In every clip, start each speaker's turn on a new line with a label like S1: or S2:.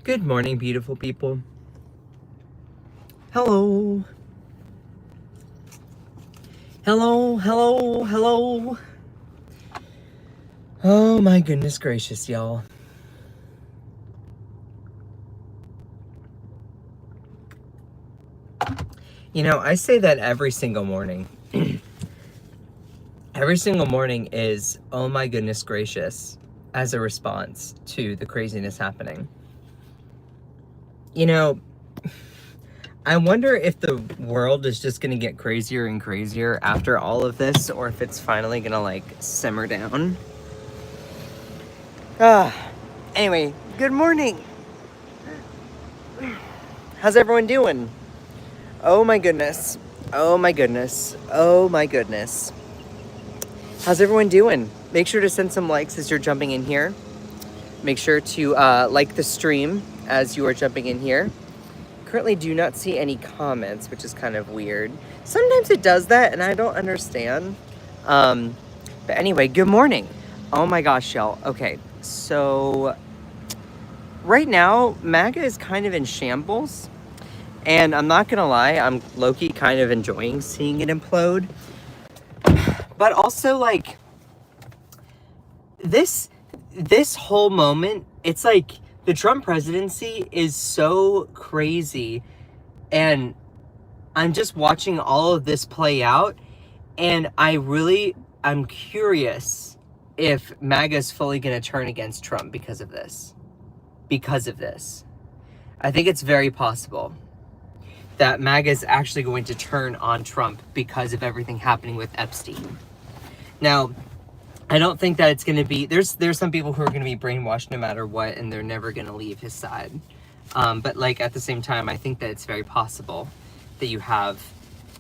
S1: Good morning, beautiful people. Hello. Hello, hello, hello. Oh my goodness gracious, y'all. You know, I say that every single morning. Every single morning is, oh my goodness gracious, as a response to the craziness happening. You know, I wonder if the world is just going to get crazier and crazier after all of this, or if it's finally going to, like, simmer down. Anyway, good morning. How's everyone doing? Oh my goodness. Oh my goodness. Oh my goodness. How's everyone doing? Make sure to send some likes as you're jumping in here. Make sure to like the stream as you are jumping in here. Currently do not see any comments, which is kind of weird. Sometimes it does that and I don't understand. But anyway, good morning. Oh my gosh, y'all. Okay, so right now, MAGA is kind of in shambles. And I'm not gonna lie, I'm low-key kind of enjoying seeing it implode. But also, like, this whole moment, it's like the Trump presidency is so crazy, and I'm just watching all of this play out, and I'm curious if MAGA is fully gonna turn against Trump because of this. I think it's very possible that MAGA is actually going to turn on Trump because of everything happening with Epstein. Now, I don't think that it's going to be... There's some people who are going to be brainwashed no matter what, and they're never going to leave his side. But, like, at the same time, I think that it's very possible that you have...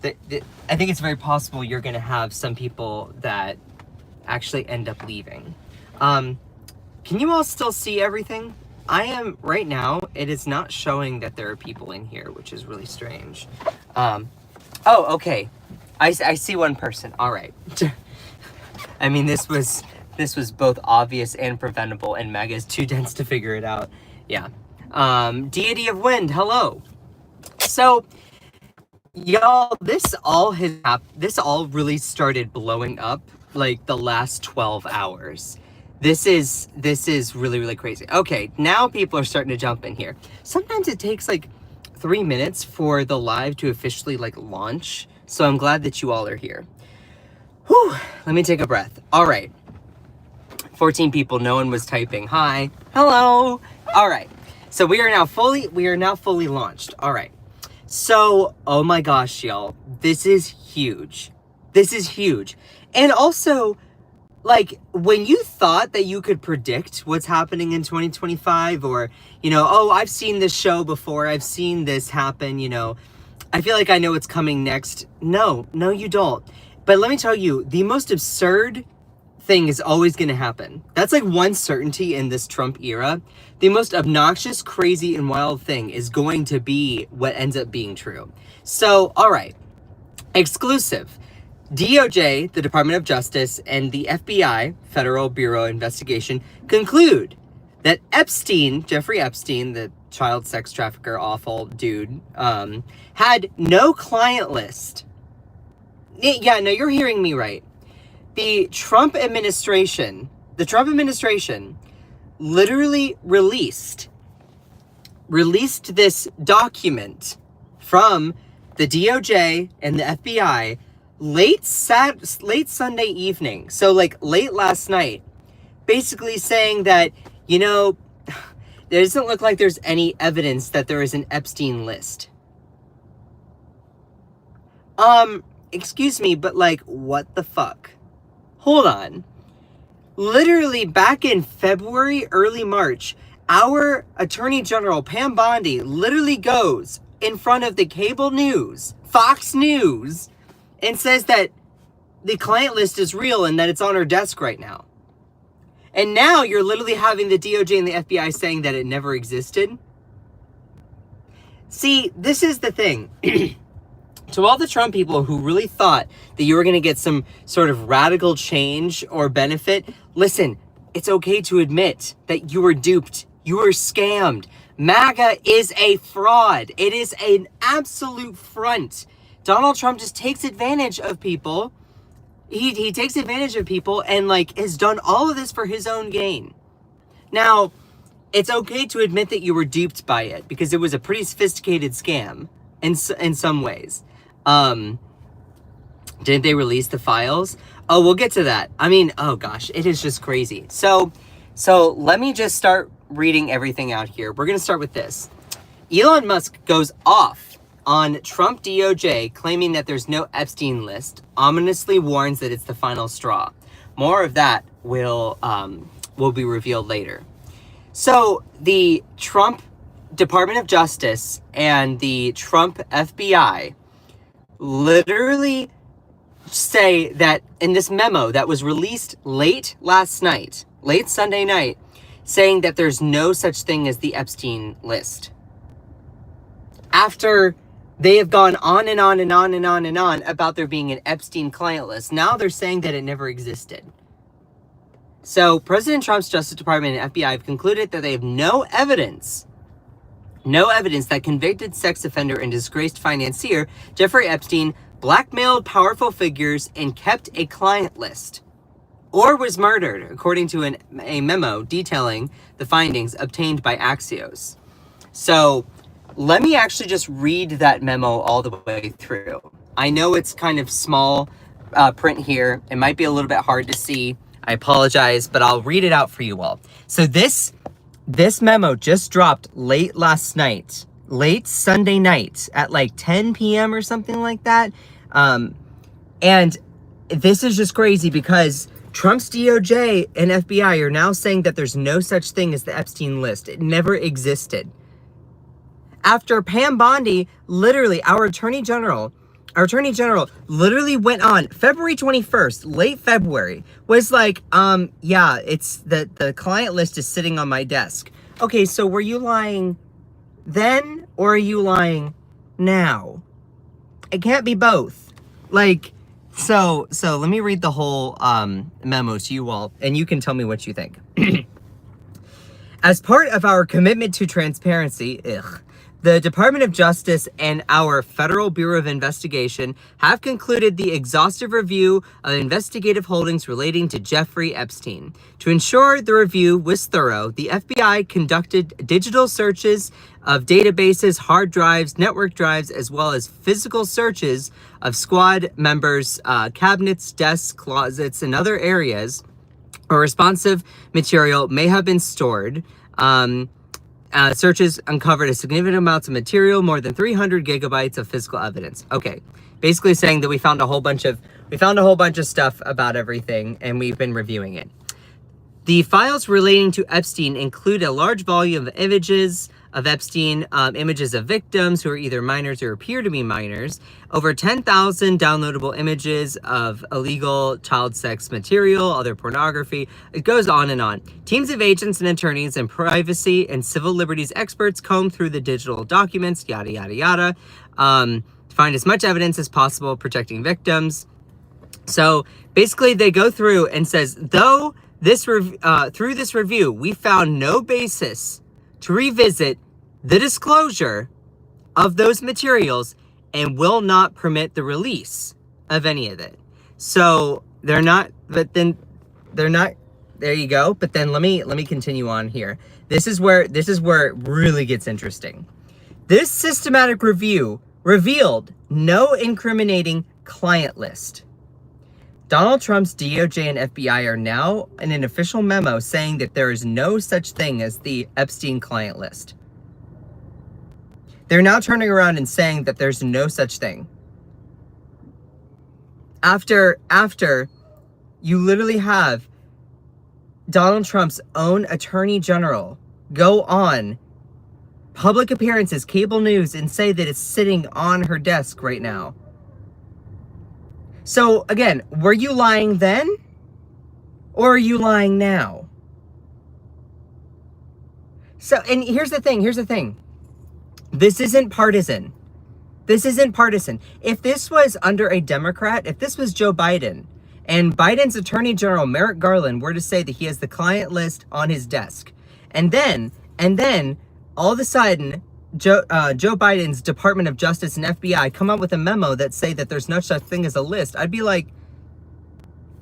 S1: I think it's very possible you're going to have some people that actually end up leaving. Can you all still see everything? I am, right now, it is not showing that there are people in here, which is really strange. Oh, okay. I see one person. All right. I mean, this was both obvious and preventable, and MAGA is too dense to figure it out. Yeah. Deity of Wind, hello. So, y'all, this all really started blowing up, like, the last 12 hours. This is really, really crazy. Okay, now people are starting to jump in here. Sometimes it takes like 3 minutes for the live to officially like launch. So I'm glad that you all are here. Whew, let me take a breath. All right. 14 people, no one was typing. Hi, hello. All right. So we are now fully launched. All right. So, oh my gosh, y'all, this is huge. This is huge. And also, like, when you thought that you could predict what's happening in 2025, or, you know, oh, I've seen this show before, I've seen this happen, you know, I feel like I know what's coming next. No, you don't. But let me tell you, the most absurd thing is always going to happen. That's like one certainty in this Trump era. The most obnoxious, crazy, and wild thing is going to be what ends up being true. So, all right, exclusive. DOJ, the Department of Justice, and the FBI, Federal Bureau of Investigation, conclude that Epstein, Jeffrey Epstein, the child sex trafficker, awful dude, had no client list. Yeah, no, you're hearing me right. The Trump administration literally released this document from the DOJ and the FBI late Sunday evening, so like late last night, basically saying that, you know, there doesn't look like there's any evidence that there is an Epstein list. Excuse me, but like, what the fuck? Hold on. Literally back in February, early March, our Attorney General, Pam Bondi, literally goes in front of the cable news, Fox News, and says that the client list is real and that it's on her desk right now. And now you're literally having the DOJ and the FBI saying that it never existed. See, this is the thing. To all the Trump people who really thought that you were going to get some sort of radical change or benefit, listen, it's okay to admit that you were duped. You were scammed. MAGA is a fraud. It is an absolute front. Donald Trump just takes advantage of people. He takes advantage of people and like has done all of this for his own gain. Now, it's okay to admit that you were duped by it because it was a pretty sophisticated scam in some ways. Didn't they release the files? Oh, we'll get to that. I mean, oh gosh, it is just crazy. So let me just start reading everything out here. We're going to start with this. Elon Musk goes off on Trump DOJ, claiming that there's no Epstein list, ominously warns that it's the final straw. More of that will be revealed later. So the Trump Department of Justice and the Trump FBI literally say that in this memo that was released late Sunday night, saying that there's no such thing as the Epstein list. After they have gone on and on and on and on and on about there being an Epstein client list, now they're saying that it never existed. So President Trump's Justice Department and FBI have concluded that they have no evidence that convicted sex offender and disgraced financier Jeffrey Epstein blackmailed powerful figures and kept a client list or was murdered, according to a memo detailing the findings obtained by Axios. So let me actually just read that memo all the way through. I know it's kind of small print here. It might be a little bit hard to see. I apologize, but I'll read it out for you all. So this memo just dropped late Sunday night at like 10 p.m. or something like that. And this is just crazy because Trump's DOJ and FBI are now saying that there's no such thing as the Epstein list. It never existed. After Pam Bondi, literally, our attorney general literally went on February 21st, late February, was like, yeah, it's the client list is sitting on my desk. Okay, so were you lying then or are you lying now? It can't be both. Like, so let me read the whole memo to you all, and you can tell me what you think. As part of our commitment to transparency, the Department of Justice and our Federal Bureau of Investigation have concluded the exhaustive review of investigative holdings relating to Jeffrey Epstein. To ensure the review was thorough, the FBI conducted digital searches of databases, hard drives, network drives, as well as physical searches of squad members' cabinets, desks, closets, and other areas where responsive material may have been stored. Searches uncovered a significant amounts of material, more than 300 gigabytes of physical evidence. Okay, basically saying that we found a whole bunch of stuff about everything, and we've been reviewing it. The files relating to Epstein include a large volume of images of Epstein, images of victims who are either minors or appear to be minors, over 10,000 downloadable images of illegal child sex material, other pornography. It goes on and on. Teams of agents and attorneys and privacy and civil liberties experts comb through the digital documents, yada, yada, yada, to find as much evidence as possible protecting victims. So basically they go through and says, though through this review, we found no basis to revisit the disclosure of those materials and will not permit the release of any of it. So there you go. But then let me continue on here. This is where it really gets interesting. This systematic review revealed no incriminating client list. Donald Trump's DOJ and FBI are now in an official memo saying that there is no such thing as the Epstein client list. They're now turning around and saying that there's no such thing. After you literally have Donald Trump's own attorney general go on public appearances, cable news, and say that it's sitting on her desk right now. So again, were you lying then or are you lying now? So, and here's the thing. This isn't partisan. If this was under a Democrat, if this was Joe Biden and Biden's Attorney General Merrick Garland were to say that he has the client list on his desk, and then all of a sudden, Joe Biden's Department of Justice and FBI come up with a memo that say that there's no such thing as a list, I'd be like,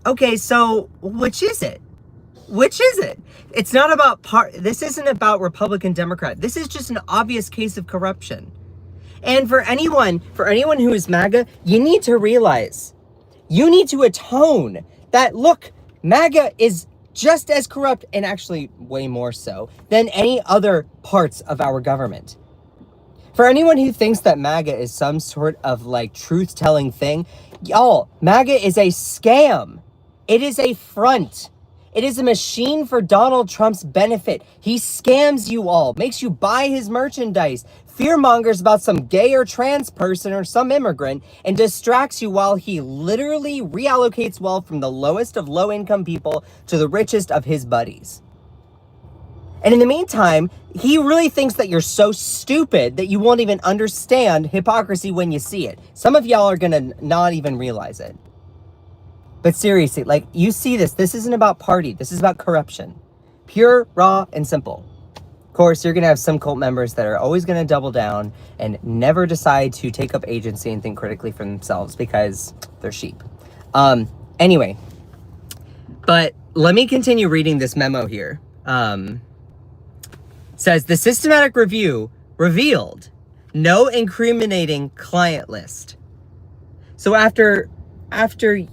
S1: okay, so which is it? Which is it? It's not about this isn't about Republican, Democrat. This is just an obvious case of corruption. And for anyone who is MAGA, you need to realize, you need to atone that, look, MAGA is just as corrupt, and actually way more so, than any other parts of our government. For anyone who thinks that MAGA is some sort of like truth-telling thing, y'all, MAGA is a scam. It is a front. It is a machine for Donald Trump's benefit. He scams you all, makes you buy his merchandise, fearmongers about some gay or trans person or some immigrant, and distracts you while he literally reallocates wealth from the lowest of low-income people to the richest of his buddies. And in the meantime, he really thinks that you're so stupid that you won't even understand hypocrisy when you see it. Some of y'all are gonna not even realize it. But seriously, like, you see this isn't about party, this is about corruption. Pure, raw, and simple. Of course, you're gonna have some cult members that are always gonna double down and never decide to take up agency and think critically for themselves because they're sheep. Anyway, but let me continue reading this memo here. Says, the systematic review revealed no incriminating client list. So after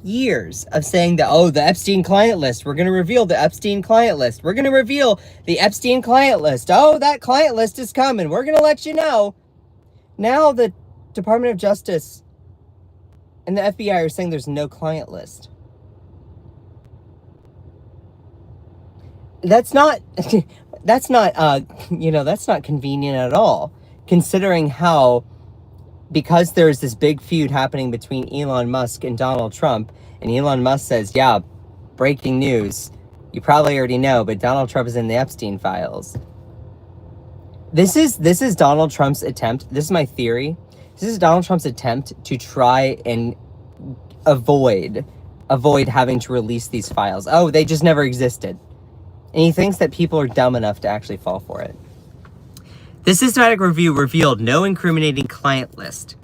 S1: years of saying that, oh, the Epstein client list, we're going to reveal the Epstein client list. We're going to reveal the Epstein client list. Oh, that client list is coming. We're going to let you know. Now the Department of Justice and the FBI are saying there's no client list. That's not convenient at all, considering how, because there's this big feud happening between Elon Musk and Donald Trump, and Elon Musk says, yeah, breaking news, you probably already know, but Donald Trump is in the Epstein files. This is Donald Trump's attempt, this is my theory, this is Donald Trump's attempt to try and avoid having to release these files. Oh, they just never existed. And he thinks that people are dumb enough to actually fall for it. This systematic review revealed no incriminating client list,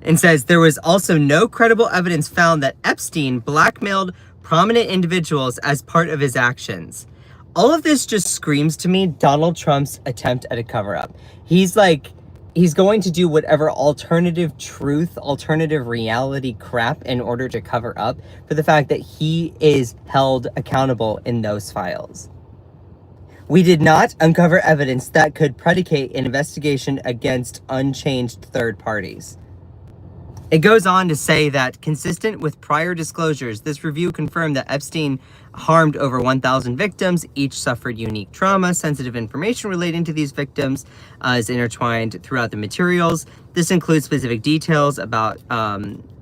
S1: and says there was also no credible evidence found that Epstein blackmailed prominent individuals as part of his actions. All of this just screams to me Donald Trump's attempt at a cover-up. He's going to do whatever alternative truth, alternative reality crap in order to cover up for the fact that he is held accountable in those files. We did not uncover evidence that could predicate an investigation against unchanged third parties. It goes on to say that, consistent with prior disclosures, this review confirmed that Epstein harmed over 1,000 victims. Each suffered unique trauma. Sensitive information relating to these victims is intertwined throughout the materials. This includes specific details about,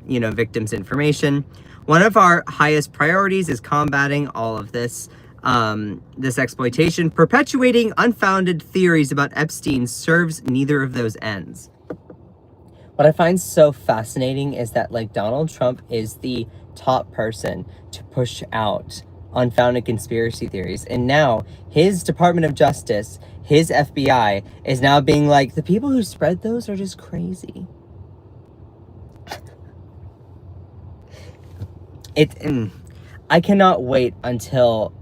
S1: victims' information. One of our highest priorities is combating all of this exploitation. Perpetuating unfounded theories about Epstein serves neither of those ends. What I find so fascinating is that, like, Donald Trump is the top person to push out unfounded conspiracy theories. And now his Department of Justice, his FBI, is now being like, the people who spread those are just crazy. I cannot wait until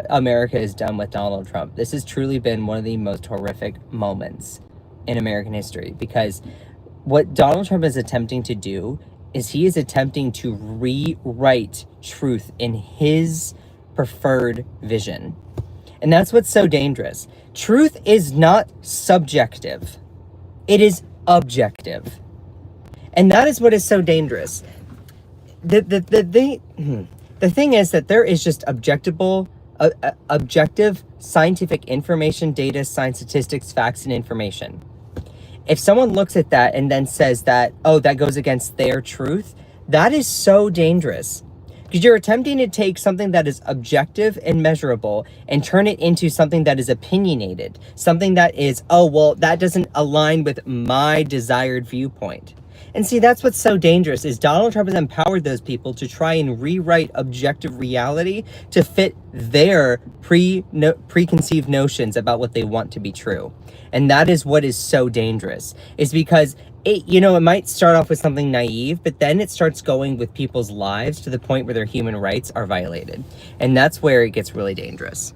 S1: America is done with Donald Trump. This has truly been one of the most horrific moments in American history, because what Donald Trump is attempting to do is he is attempting to rewrite truth in his preferred vision. And that's what's so dangerous. Truth is not subjective. It is objective. And that is what is so dangerous. The thing is that there is just objective scientific information, data, science, statistics, facts, and information. If someone looks at that and then says that, oh, that goes against their truth, that is so dangerous. Because you're attempting to take something that is objective and measurable and turn it into something that is opinionated. Something that is, oh, well, that doesn't align with my desired viewpoint. And see, that's what's so dangerous, is Donald Trump has empowered those people to try and rewrite objective reality to fit their preconceived notions about what they want to be true. And that is what is so dangerous, is because it might start off with something naive, but then it starts going with people's lives to the point where their human rights are violated. And that's where it gets really dangerous.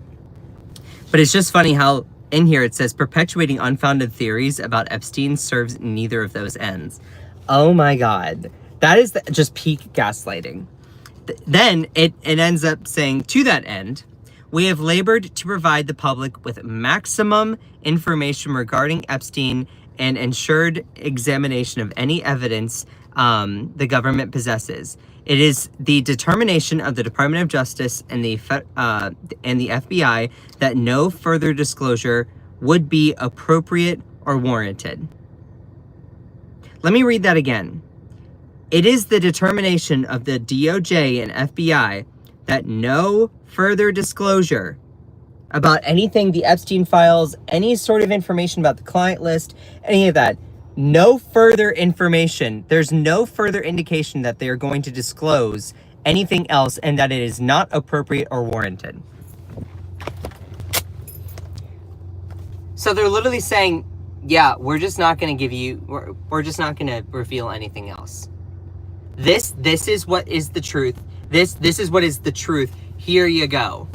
S1: But it's just funny how in here it says perpetuating unfounded theories about Epstein serves neither of those ends. Oh my God. That is just peak gaslighting. Then it ends up saying, to that end, we have labored to provide the public with maximum information regarding Epstein and ensured examination of any evidence the government possesses. It is the determination of the Department of Justice and the FBI that no further disclosure would be appropriate or warranted. Let me read that again. It is the determination of the DOJ and FBI that no further disclosure about anything, the Epstein files, any sort of information about the client list, any of that, no further information. There's no further indication that they are going to disclose anything else and that it is not appropriate or warranted. So they're literally saying, yeah, we're just not going to give you, we're just not going to reveal anything else. This is what is the truth. This is what is the truth. Here you go.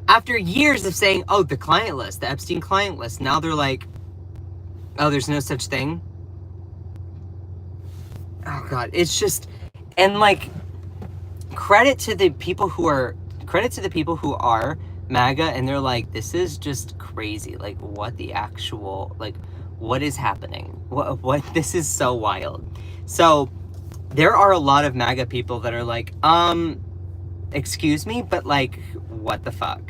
S1: After years of saying, oh, the client list, the Epstein client list, now they're like, oh, there's no such thing. Oh God, it's just, and like, credit to the people who are MAGA, and they're like, this is just crazy. Like, what the actual, like, what is happening? What, this is so wild. So there are a lot of MAGA people that are like, excuse me, but like, what the fuck?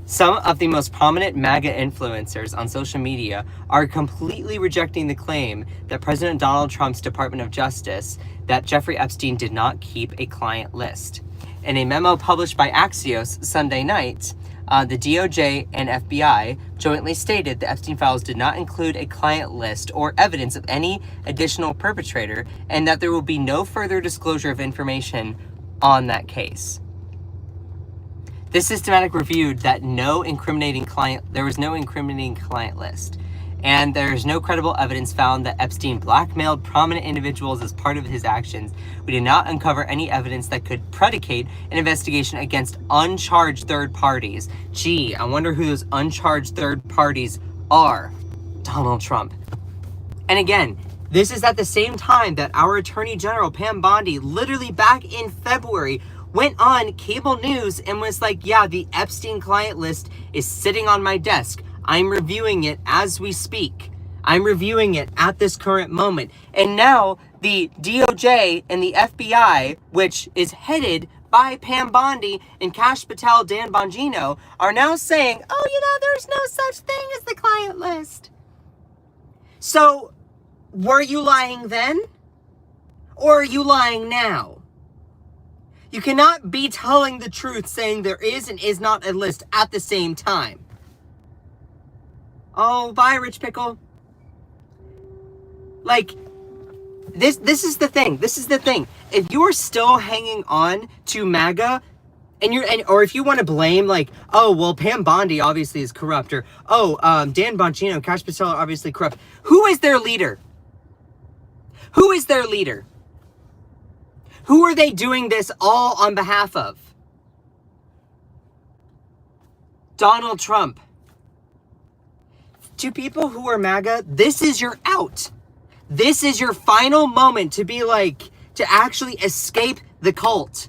S1: Some of the most prominent MAGA influencers on social media are completely rejecting the claim that President Donald Trump's Department of Justice that Jeffrey Epstein did not keep a client list. In a memo published by Axios Sunday night, the DOJ and FBI jointly stated the Epstein files did not include a client list or evidence of any additional perpetrator, and that there will be no further disclosure of information on that case. This systematic reviewed that there was no incriminating client list, and there is no credible evidence found that Epstein blackmailed prominent individuals as part of his actions. We did not uncover any evidence that could predicate an investigation against uncharged third parties. Gee, I wonder who those uncharged third parties are. Donald Trump. And again, this is at the same time that our Attorney General, Pam Bondi, literally back in February, went on cable news and was like, yeah, the Epstein client list is sitting on my desk. I'm reviewing it as we speak. I'm reviewing it at this current moment. And now the DOJ and the FBI, which is headed by Pam Bondi and Kash Patel, Dan Bongino, are now saying, oh, there's no such thing as the client list. So were you lying then? Or are you lying now? You cannot be telling the truth saying there is and is not a list at the same time. Oh, bye, Rich Pickle. Like, this is the thing. This is the thing. If you're still hanging on to MAGA, or if you want to blame, like, oh, well, Pam Bondi obviously is corrupt, or, Dan Bongino, Kash Patel are obviously corrupt. Who is their leader? Who is their leader? Who are they doing this all on behalf of? Donald Trump. To people who are MAGA, this is your out. This is your final moment to be like, to actually escape the cult.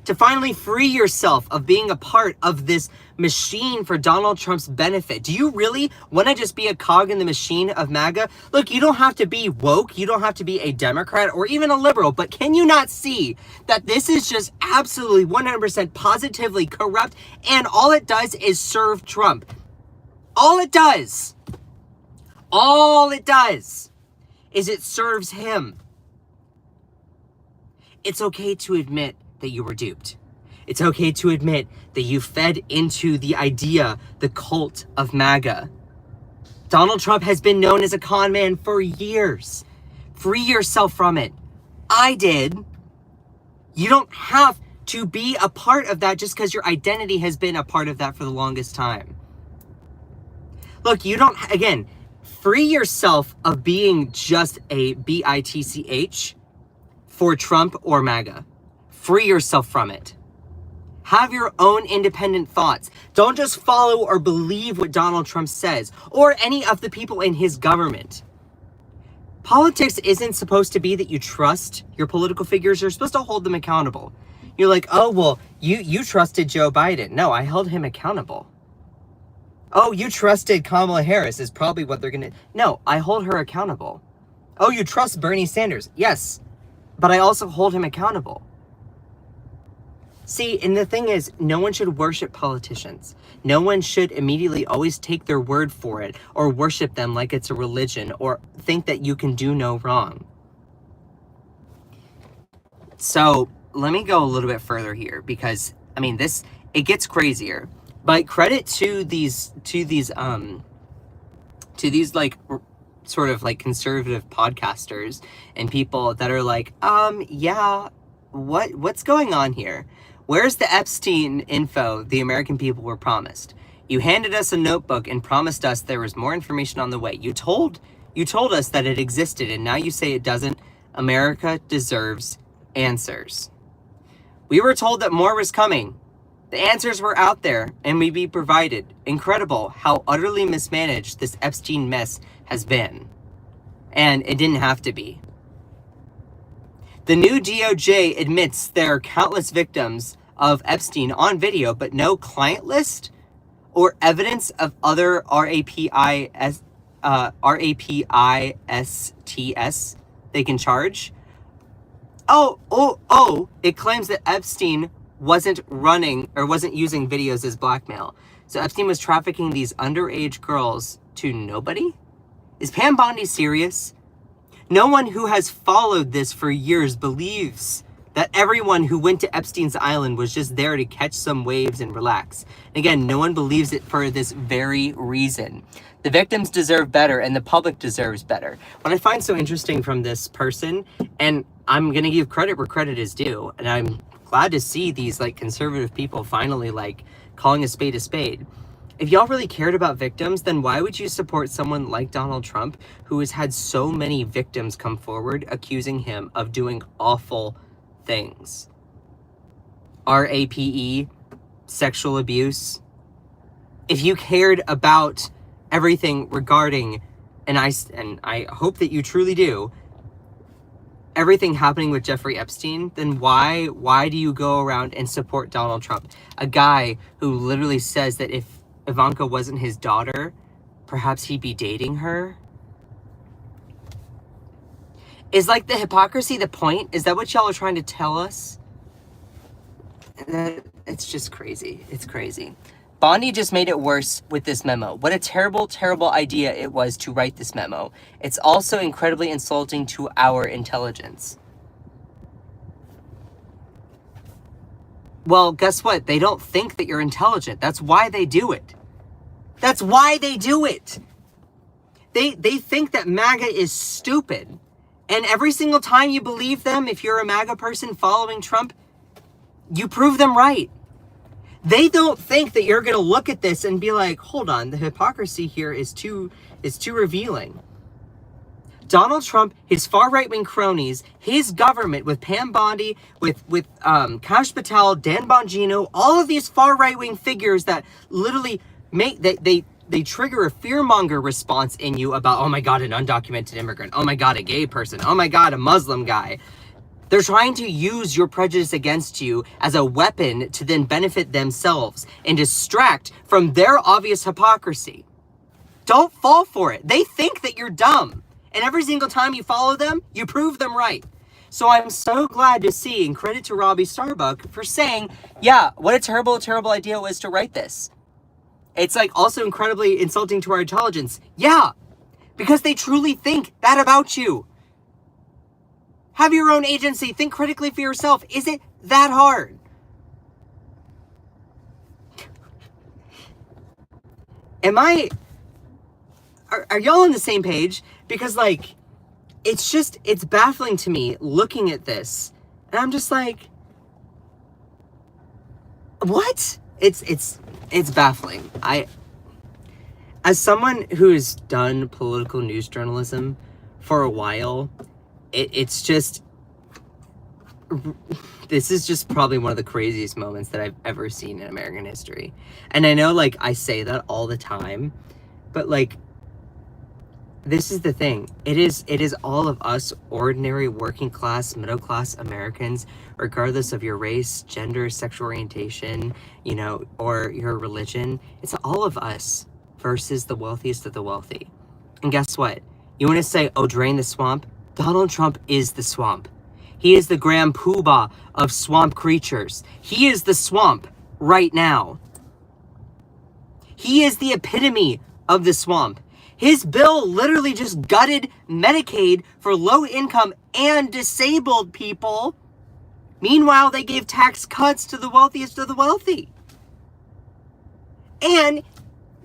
S1: To finally free yourself of being a part of this machine for Donald Trump's benefit. Do you really want to just be a cog in the machine of MAGA? Look, you don't have to be woke. You don't have to be a Democrat or even a liberal. But can you not see that this is just absolutely 100% positively corrupt? And all it does is serve Trump. All it does is it serves him. It's okay to admit that you were duped. It's okay to admit that you fed into the idea, the cult of MAGA. Donald Trump has been known as a con man for years. Free yourself from it. I did. You don't have to be a part of that just because your identity has been a part of that for the longest time. Look, you don't, again, free yourself of being just a bitch for Trump or MAGA. Free yourself from it. Have your own independent thoughts. Don't just follow or believe what Donald Trump says or any of the people in his government. Politics isn't supposed to be that you trust your political figures. You're supposed to hold them accountable. You're like, oh, well, you trusted Joe Biden. No, I held him accountable. Oh, you trusted Kamala Harris is probably what they're going to... No, I hold her accountable. Oh, you trust Bernie Sanders. Yes, but I also hold him accountable. See, and the thing is, no one should worship politicians. No one should immediately always take their word for it or worship them like it's a religion or think that you can do no wrong. So let me go a little bit further here because, I mean, it gets crazier. But credit to these like sort of like conservative podcasters and people that are like, yeah, what's going on here? Where's the Epstein info the American people were promised? You handed us a notebook and promised us there was more information on the way. You told us that it existed, and now you say it doesn't. America deserves answers. We were told that more was coming. The answers were out there and would be provided. Incredible how utterly mismanaged this Epstein mess has been. And it didn't have to be. The new DOJ admits there are countless victims of Epstein on video, but no client list or evidence of other RAPISTS they can charge. It claims that Epstein wasn't using videos as blackmail. So Epstein was trafficking these underage girls to nobody? Is Pam Bondi serious? No one who has followed this for years believes that everyone who went to Epstein's island was just there to catch some waves and relax. Again, no one believes it for this very reason. The victims deserve better and the public deserves better. What I find so interesting from this person, and I'm going to give credit where credit is due, and I'm glad to see these like conservative people finally like calling a spade a spade. If y'all really cared about victims, then why would you support someone like Donald Trump who has had so many victims come forward accusing him of doing awful things? RAPE, sexual abuse. If you cared about everything regarding, and I hope that you truly do, everything happening with Jeffrey Epstein, then why do you go around and support Donald Trump? A guy who literally says that if Ivanka wasn't his daughter, perhaps he'd be dating her? Is like the hypocrisy the point? Is that what y'all are trying to tell us? It's just crazy. It's crazy. Bondi just made it worse with this memo. What a terrible, terrible idea it was to write this memo. It's also incredibly insulting to our intelligence. Well, guess what? They don't think that you're intelligent. That's why they do it. That's why they do it. They think that MAGA is stupid. And every single time you believe them, if you're a MAGA person following Trump, you prove them right. They don't think that you're going to look at this and be like, hold on, the hypocrisy here is too revealing. Donald Trump, his far right-wing cronies, his government with Pam Bondi, with Kash Patel, Dan Bongino, all of these far right-wing figures that literally make they trigger a fearmonger response in you about, oh my God, an undocumented immigrant, oh my God, a gay person, oh my God, a Muslim guy. They're trying to use your prejudice against you as a weapon to then benefit themselves and distract from their obvious hypocrisy. Don't fall for it. They think that you're dumb. And every single time you follow them, you prove them right. So I'm so glad to see, and credit to Robbie Starbuck for saying, yeah, what a terrible, terrible idea it was to write this. It's like also incredibly insulting to our intelligence. Yeah, because they truly think that about you. Have your own agency. Think critically for yourself. Is it that hard? Are y'all on the same page? Because like, it's baffling to me looking at this. And I'm just like, what? It's baffling. As someone who's done political news journalism for a while, it's just, this is just probably one of the craziest moments that I've ever seen in American history. And I know, like, I say that all the time, but, like, this is the thing. It is all of us ordinary working class, middle class Americans, regardless of your race, gender, sexual orientation, you know, or your religion. It's all of us versus the wealthiest of the wealthy. And guess what? You want to say, oh, drain the swamp? Donald Trump is the swamp. He is the grand poobah of swamp creatures. He is the swamp right now. He is the epitome of the swamp. His bill literally just gutted Medicaid for low-income and disabled people. Meanwhile, they gave tax cuts to the wealthiest of the wealthy. And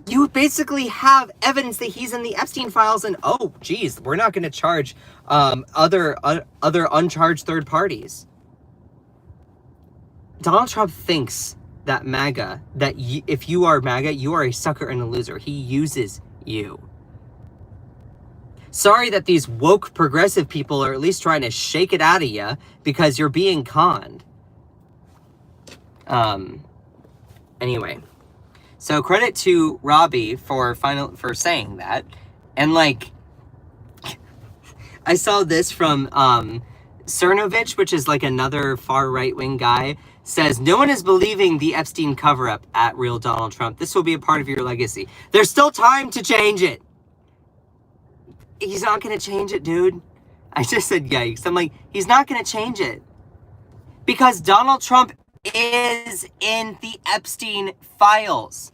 S1: you basically have evidence that he's in the Epstein files, and oh, geez, we're not going to charge other uncharged third parties. Donald Trump thinks that MAGA, if you are MAGA, you are a sucker and a loser. He uses you. Sorry that these woke progressive people are at least trying to shake it out of you because you're being conned. Anyway. So credit to Robbie for saying that. And like, I saw this from Cernovich, which is like another far right-wing guy, says, no one is believing the Epstein cover-up at real Donald Trump. This will be a part of your legacy. There's still time to change it. He's not going to change it, dude. I just said yikes. I'm like, he's not going to change it. Because Donald Trump is in the Epstein files.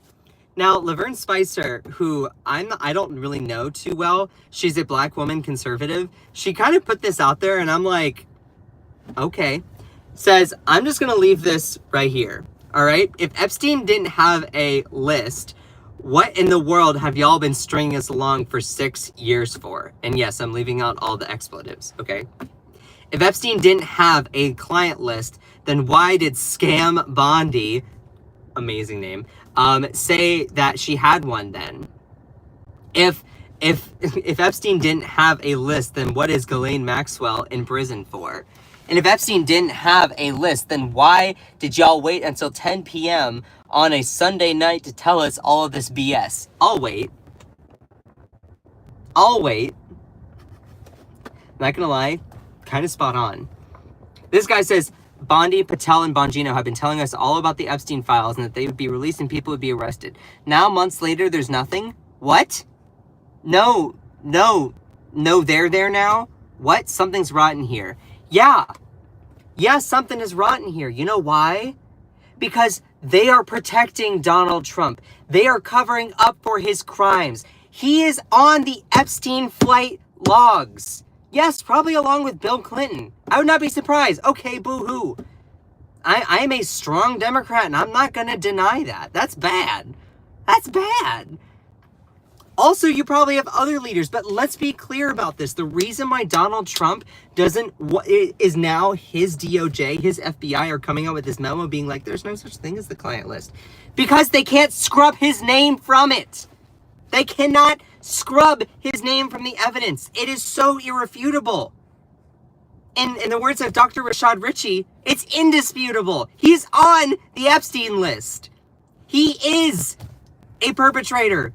S1: Now, Laverne Spicer, who I don't really know too well, she's a black woman conservative. She kind of put this out there, and I'm like, okay. Says, I'm just going to leave this right here. All right? If Epstein didn't have a list, what in the world have y'all been stringing us along for 6 years for? And yes, I'm leaving out all the expletives, okay? If Epstein didn't have a client list, then why did Scam Bondi, amazing name, say that she had one then? If Epstein didn't have a list, then what is Ghislaine Maxwell in prison for? And if Epstein didn't have a list, then why did y'all wait until 10 p.m. on a Sunday night to tell us all of this BS? I'll wait. Not gonna lie, kind of spot on. This guy says, Bondi, Patel, and Bongino have been telling us all about the Epstein files and that they would be released and people would be arrested. Now, months later, there's nothing? What? No, they're there now? What? Something's rotten here. Yeah, something is rotten here. You know why? Because they are protecting Donald Trump. They are covering up for his crimes. He is on the Epstein flight logs. Yes, probably along with Bill Clinton. I would not be surprised. Okay, boo-hoo. I am a strong Democrat, and I'm not going to deny that. That's bad. That's bad. Also, you probably have other leaders, but let's be clear about this. The reason why Donald Trump is now his DOJ, his FBI are coming out with this memo being like, there's no such thing as the client list. Because they can't scrub his name from it. They cannot scrub his name from the evidence. It is so irrefutable. In the words of Dr. Rashad Ritchie, it's indisputable. He's on the Epstein list. He is a perpetrator.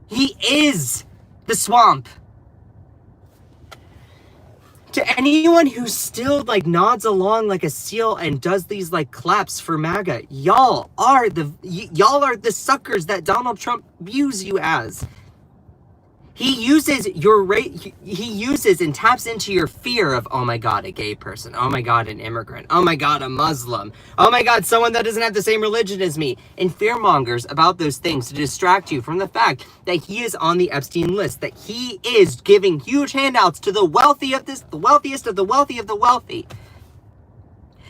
S1: He is the swamp. To anyone who still like nods along like a seal and does these like claps for MAGA, y'all are the suckers that Donald Trump views you as. He uses he uses and taps into your fear of, oh my God, a gay person. Oh my God, an immigrant. Oh my God, a Muslim. Oh my God, someone that doesn't have the same religion as me. And fearmongers about those things to distract you from the fact that he is on the Epstein list, that he is giving huge handouts to the wealthiest of the wealthy of the wealthy.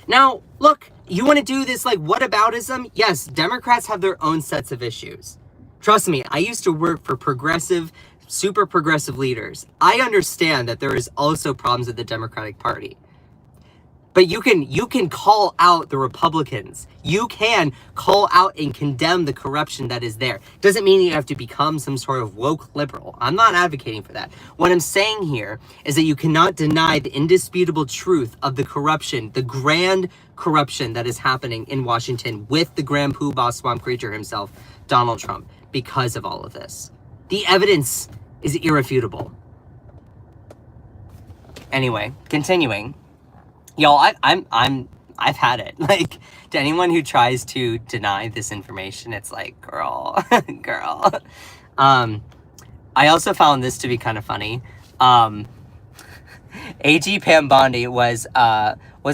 S1: Now, look, you want to do this like whataboutism? Yes, Democrats have their own sets of issues. Trust me, I used to work for progressive super progressive leaders. I understand that there is also problems with the Democratic Party. But you can call out the Republicans. You can call out and condemn the corruption that is there. Doesn't mean you have to become some sort of woke liberal. I'm not advocating for that. What I'm saying here is that you cannot deny the indisputable truth of the corruption, the grand corruption that is happening in Washington with the grand poobah swamp creature himself, Donald Trump, because of all of this. The evidence is irrefutable. Anyway, continuing. Y'all, I've had it. Like, to anyone who tries to deny this information, it's like, girl, girl. I also found this to be kind of funny. AG Pam Bondi was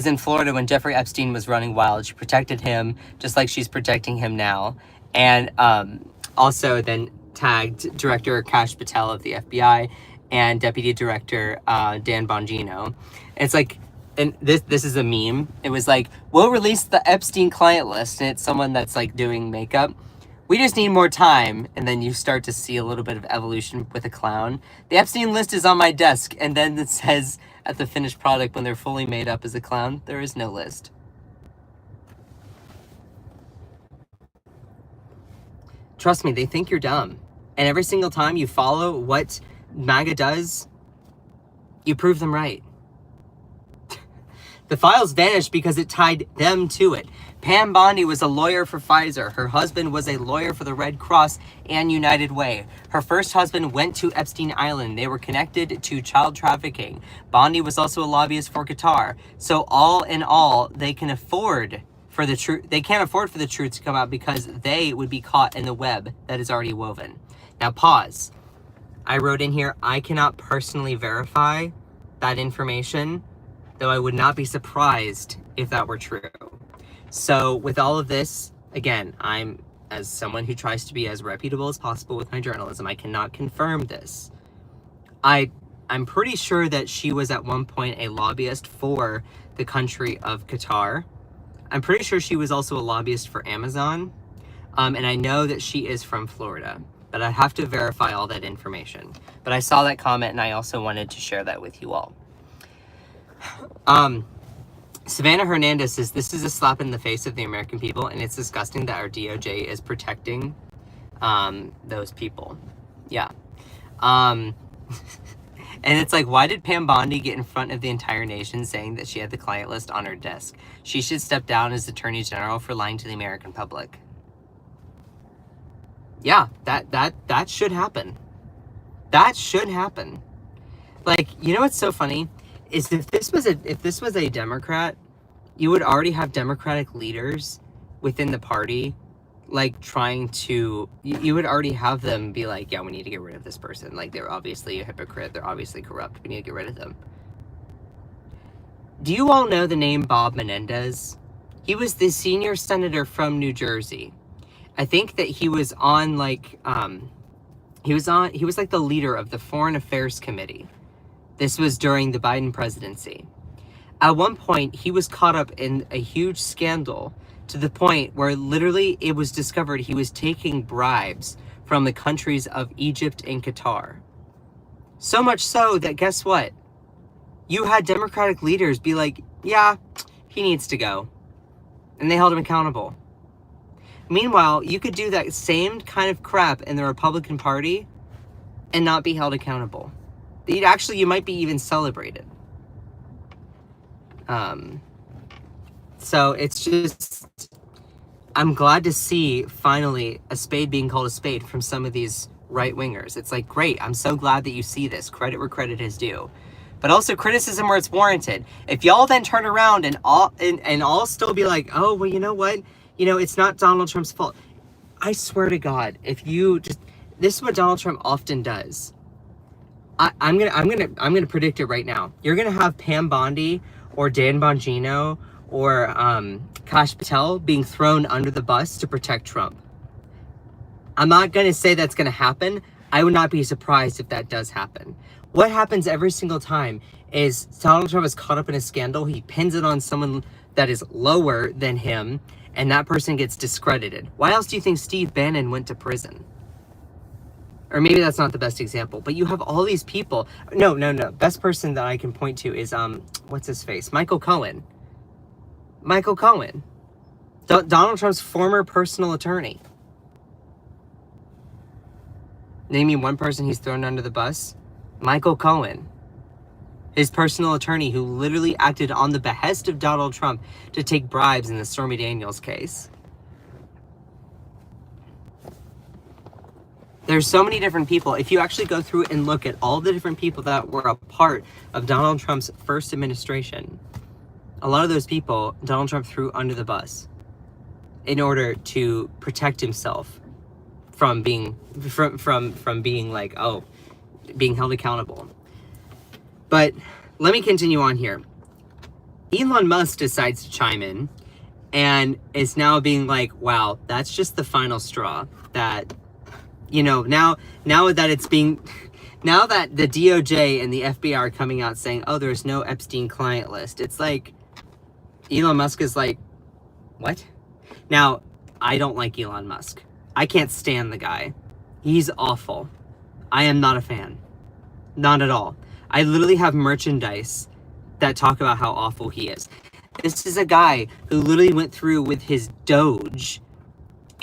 S1: in Florida when Jeffrey Epstein was running wild. She protected him just like she's protecting him now. And also then tagged Director Kash Patel of the FBI and Deputy Director Dan Bongino. It's like, and this is a meme. It was like, we'll release the Epstein client list, and it's someone that's like doing makeup. We just need more time. And then you start to see a little bit of evolution with a clown. The Epstein list is on my desk, and then it says at the finished product when they're fully made up as a clown, there is no list. Trust me, they think you're dumb. And every single time you follow what MAGA does, you prove them right. The files vanished because it tied them to it. Pam Bondi was a lawyer for Pfizer. Her husband was a lawyer for the Red Cross and United Way. Her first husband went to Epstein Island. They were connected to child trafficking. Bondi was also a lobbyist for Qatar. So all in all, they can afford for the truth. They can't afford for the truth to come out because they would be caught in the web that is already woven. Now pause. I wrote in here, I cannot personally verify that information, though I would not be surprised if that were true. So with all of this, again, I'm, as someone who tries to be as reputable as possible with my journalism, I cannot confirm this. I'm pretty sure that she was at one point a lobbyist for the country of Qatar. I'm pretty sure she was also a lobbyist for Amazon. And I know that she is from Florida, but I have to verify all that information. But I saw that comment and I also wanted to share that with you all. Savannah Hernandez says, this is a slap in the face of the American people, and it's disgusting that our DOJ is protecting those people. Yeah. And it's like, why did Pam Bondi get in front of the entire nation saying that she had the client list on her desk? She should step down as Attorney General for lying to the American public. Yeah, that should happen. That should happen. Like, you know what's so funny? Is if this was a Democrat, you would already have Democratic leaders within the party, like trying to, you would already have them be like, yeah, we need to get rid of this person. Like, they're obviously a hypocrite. They're obviously corrupt. We need to get rid of them. Do you all know the name Bob Menendez? He was the senior senator from New Jersey. I think that he was on like, he was like the leader of the Foreign Affairs Committee. This was during the Biden presidency. At one point, he was caught up in a huge scandal to the point where literally it was discovered he was taking bribes from the countries of Egypt and Qatar. So much so that, guess what? You had Democratic leaders be like, yeah, he needs to go. And they held him accountable. Meanwhile, you could do that same kind of crap in the Republican Party and not be held accountable. You might be even celebrated. So it's just, I'm glad to see finally a spade being called a spade from some of these right-wingers. It's like, great, I'm so glad that you see this. Credit where credit is due. But also criticism where it's warranted. If y'all then turn around and all still be like, oh, well, you know what? You know, it's not Donald Trump's fault. I swear to God, if you just, this is what Donald Trump often does. I'm gonna predict it right now. You're gonna have Pam Bondi or Dan Bongino or Kash Patel being thrown under the bus to protect Trump. I'm not gonna say that's gonna happen. I would not be surprised if that does happen. What happens every single time is Donald Trump is caught up in a scandal. He pins it on someone that is lower than him, and that person gets discredited. Why else do you think Steve Bannon went to prison? or maybe that's not the best example, but you have all these people. No. Best person that I can point to is, what's his face? Michael Cohen. Donald Trump's former personal attorney. Name me one person he's thrown under the bus. Michael Cohen. His personal attorney who literally acted on the behest of Donald Trump to take bribes in the Stormy Daniels case. There's so many different people. If you actually go through and look at all the different people that were a part of Donald Trump's first administration, a lot of those people Donald Trump threw under the bus in order to protect himself from being like, being held accountable. But let me continue on here. Elon Musk decides to chime in and is now being like, wow, that's just the final straw. That, now that it's being, now that the DOJ and the FBI are coming out saying, oh, there's no Epstein client list. It's like, Elon Musk is like, what? Now, I don't like Elon Musk. I can't stand the guy. He's awful. I am not a fan. Not at all. I literally have merchandise that talk about how awful he is. This is a guy who literally went through with his Doge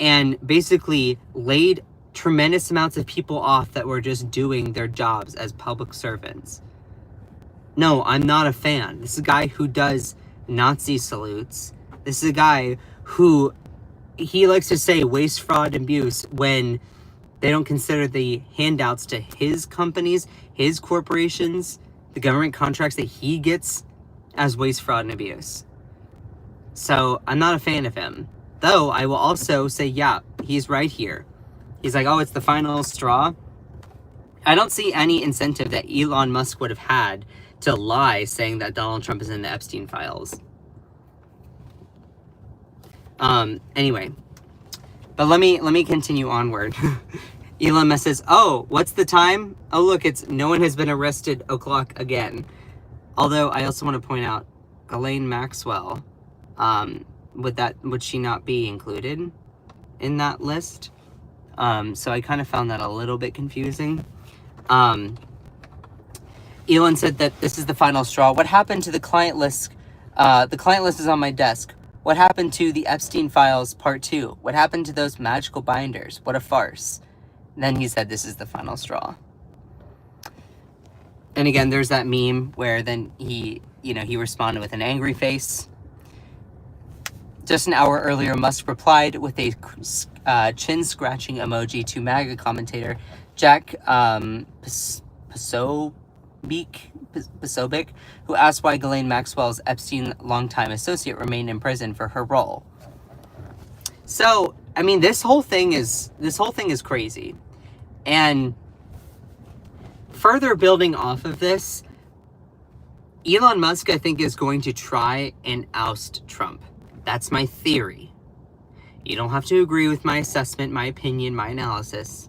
S1: and basically laid tremendous amounts of people off that were just doing their jobs as public servants. No, I'm not a fan. This is a guy who does Nazi salutes. This is a guy who, he likes to say waste, fraud, and abuse when they don't consider the handouts to his companies, his corporations, the government contracts that he gets as waste, fraud, and abuse. So I'm not a fan of him. Though I will also say, yeah, he's right here. He's like, oh, it's the final straw. I don't see any incentive that Elon Musk would have had to lie saying that Donald Trump is in the Epstein files. Anyway, but let me continue onward. Elon Musk says, oh, what's the time? Oh, look, it's no one has been arrested o'clock again. Although I also want to point out, Ghislaine Maxwell, would she not be included in that list? So I kind of found that a little bit confusing. Elon said that this is the final straw. What happened to the client list? The client list is on my desk. What happened to the Epstein files part 2? What happened to those magical binders? What a farce. And then he said this is the final straw. And again, there's that meme where then he responded with an angry face. Just an hour earlier, Musk replied with a chin-scratching emoji to MAGA commentator Jack Posobiec, who asked why Ghislaine Maxwell's Epstein longtime associate remained in prison for her role. So, I mean, this whole thing is crazy. And further building off of this, Elon Musk, I think, is going to try and oust Trump. That's my theory. You don't have to agree with my assessment, my opinion, my analysis.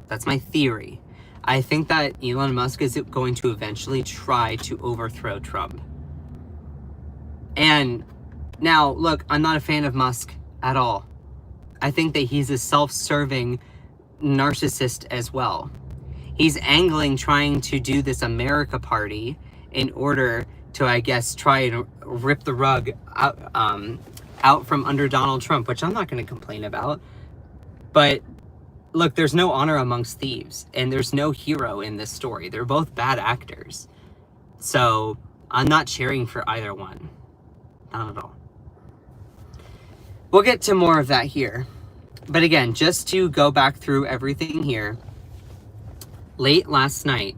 S1: That's my theory. I think that Elon Musk is going to eventually try to overthrow Trump. And now, look, I'm not a fan of Musk at all. I think that he's a self-serving narcissist as well. He's angling, trying to do this America party in order to, I guess, try and rip the rug out from under Donald Trump, which I'm not going to complain about. But look, there's no honor amongst thieves, and there's no hero in this story. They're both bad actors. So I'm not cheering for either one. Not at all. We'll get to more of that here. But again, just to go back through everything here, late last night,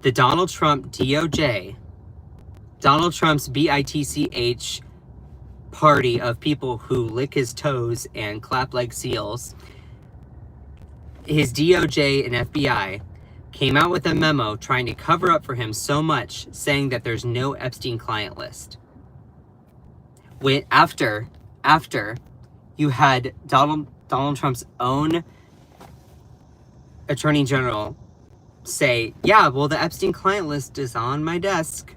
S1: the Donald Trump DOJ, Donald Trump's BITCH party of people who lick his toes and clap like seals, his DOJ and FBI came out with a memo trying to cover up for him so much, saying that there's no Epstein client list. After you had Donald Trump's own Attorney General say, yeah, well, the Epstein client list is on my desk.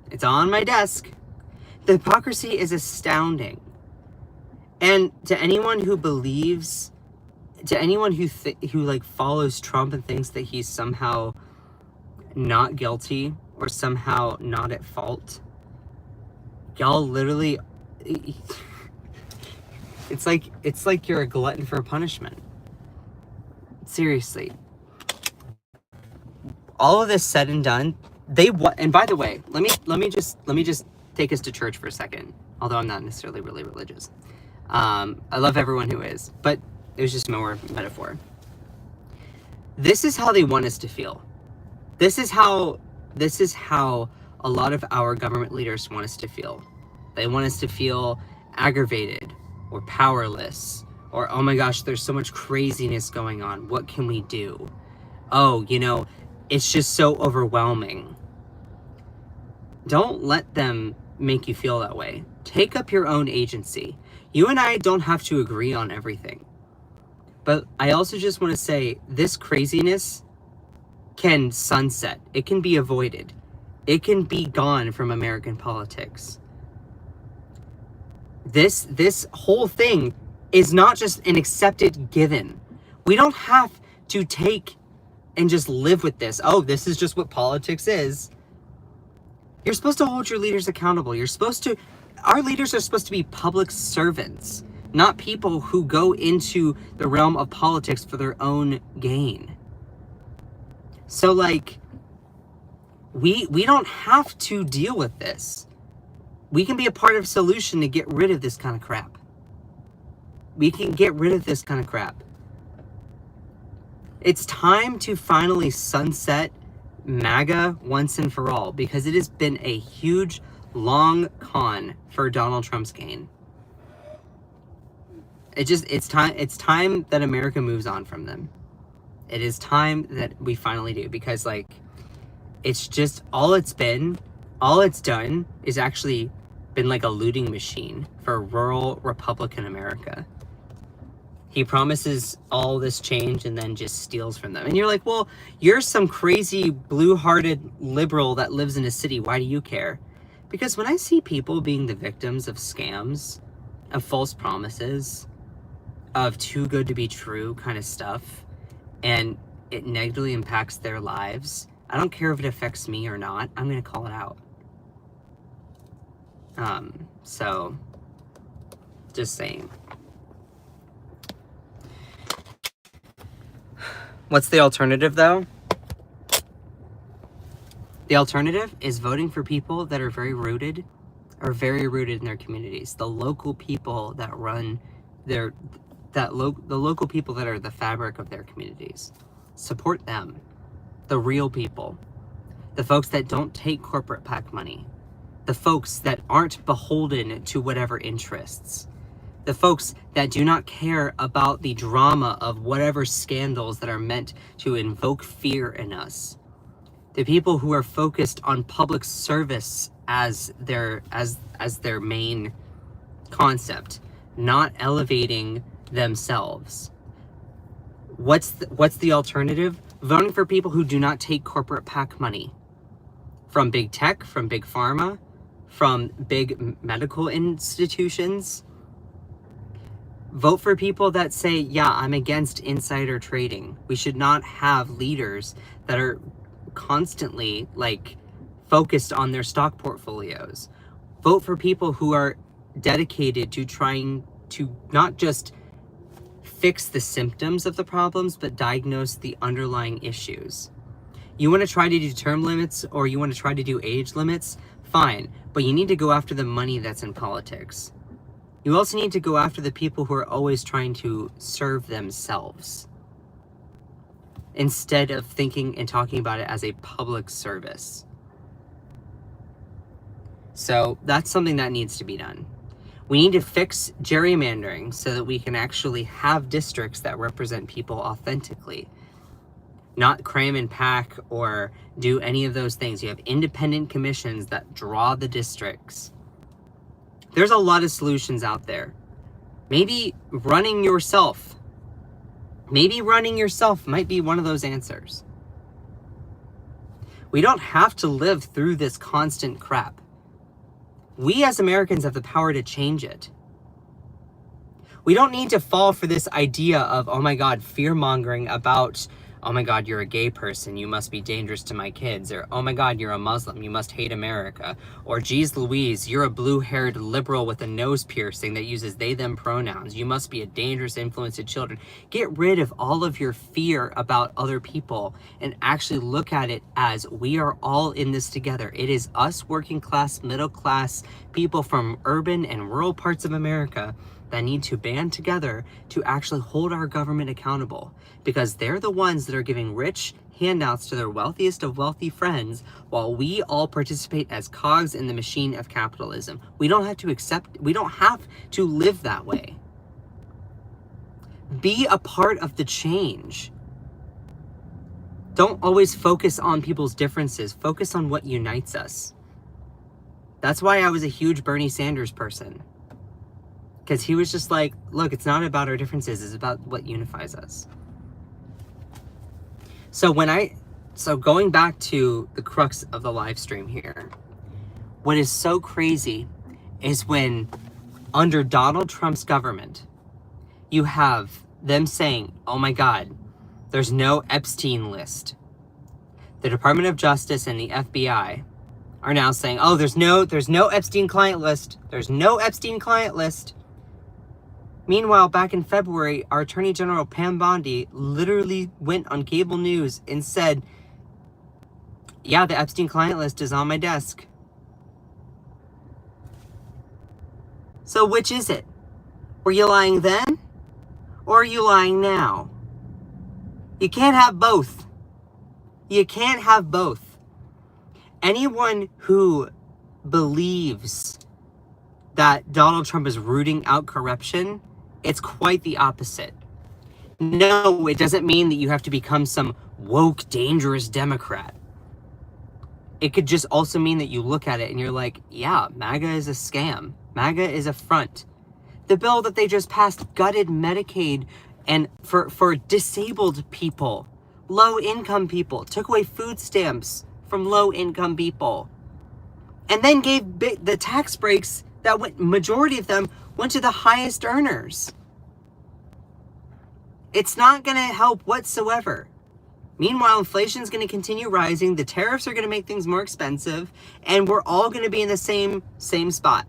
S1: It's on my desk. The hypocrisy is astounding. And to anyone who believes to anyone who like follows Trump and thinks that he's somehow not guilty or somehow not at fault, y'all literally, it's like you're a glutton for punishment. Seriously. All of this said and done, and by the way, let me just take us to church for a second. Although I'm not necessarily really religious. I love everyone who is, but it was just more metaphor. This is how they want us to feel. This is how a lot of our government leaders want us to feel. They want us to feel aggravated or powerless or, oh my gosh, there's so much craziness going on. What can we do? Oh, it's just so overwhelming. Don't let them make you feel that way. Take up your own agency. You and I don't have to agree on everything. But I also just want to say this craziness can sunset. It can be avoided. It can be gone from American politics. This whole thing is not just an accepted given. We don't have to take and just live with this. Oh, this is just what politics is. You're supposed to hold your leaders accountable. Our leaders are supposed to be public servants, not people who go into the realm of politics for their own gain. So we don't have to deal with this. We can be a part of a solution to get rid of this kind of crap. We can get rid of this kind of crap. It's time to finally sunset MAGA once and for all, because it has been a huge, long con for Donald Trump's gain. It's time that America moves on from them. It is time that we finally do, because it's just all it's done is actually been like a looting machine for rural Republican America. He promises all this change and then just steals from them. And you're like, well, you're some crazy blue-hearted liberal that lives in a city. Why do you care? Because when I see people being the victims of scams, of false promises, of too good to be true kind of stuff, and it negatively impacts their lives, I don't care if it affects me or not, I'm going to call it out. So, just saying. What's the alternative, though? The alternative is voting for people that are very rooted in their communities. The local people that run the local people that are the fabric of their communities. Support them. The real people. The folks that don't take corporate PAC money. The folks that aren't beholden to whatever interests. The folks that do not care about the drama of whatever scandals that are meant to invoke fear in us. The people who are focused on public service as their main concept, not elevating themselves. What's the alternative? Voting for people who do not take corporate PAC money from big tech, from big pharma, from big medical institutions. Vote for people that say, yeah, I'm against insider trading. We should not have leaders that are constantly focused on their stock portfolios. Vote for people who are dedicated to trying to not just fix the symptoms of the problems, but diagnose the underlying issues. You want to try to do term limits, or you want to try to do age limits? Fine, but you need to go after the money that's in politics. You also need to go after the people who are always trying to serve themselves, instead of thinking and talking about it as a public service. So that's something that needs to be done. We need to fix gerrymandering so that we can actually have districts that represent people authentically. Not cram and pack or do any of those things. You have independent commissions that draw the districts. There's a lot of solutions out there. Maybe running yourself might be one of those answers. We don't have to live through this constant crap. We as Americans have the power to change it. We don't need to fall for this idea of, oh my God, fear-mongering about, oh my God, you're a gay person, you must be dangerous to my kids, or oh my God, you're a Muslim, you must hate America, or geez Louise, you're a blue-haired liberal with a nose piercing that uses they-them pronouns, you must be a dangerous influence to children. Get rid of all of your fear about other people and actually look at it as we are all in this together. It is us working class, middle class people from urban and rural parts of America that need to band together to actually hold our government accountable, because they're the ones that are giving rich handouts to their wealthiest of wealthy friends while we all participate as cogs in the machine of capitalism. We don't have to live that way. Be a part of the change. Don't always focus on people's differences. Focus on what unites us. That's why I was a huge Bernie Sanders person. Because he was just like, look, it's not about our differences, it's about what unifies us. So going back to the crux of the live stream here, what is so crazy is when under Donald Trump's government, you have them saying, oh my God, there's no Epstein list. The Department of Justice and the FBI are now saying, oh, there's no Epstein client list. There's no Epstein client list. Meanwhile, back in February, our Attorney General Pam Bondi literally went on cable news and said, yeah, the Epstein client list is on my desk. So which is it? Were you lying then? Or are you lying now? You can't have both. You can't have both. Anyone who believes that Donald Trump is rooting out corruption, it's quite the opposite. No, it doesn't mean that you have to become some woke, dangerous Democrat. It could just also mean that you look at it and you're like, yeah, MAGA is a scam. MAGA is a front. The bill that they just passed gutted Medicaid and for disabled people, low-income people, took away food stamps from low-income people, and then gave the tax breaks that majority of them went to the highest earners. It's not going to help whatsoever. Meanwhile, inflation's going to continue rising, the tariffs are going to make things more expensive, and we're all going to be in the same spot.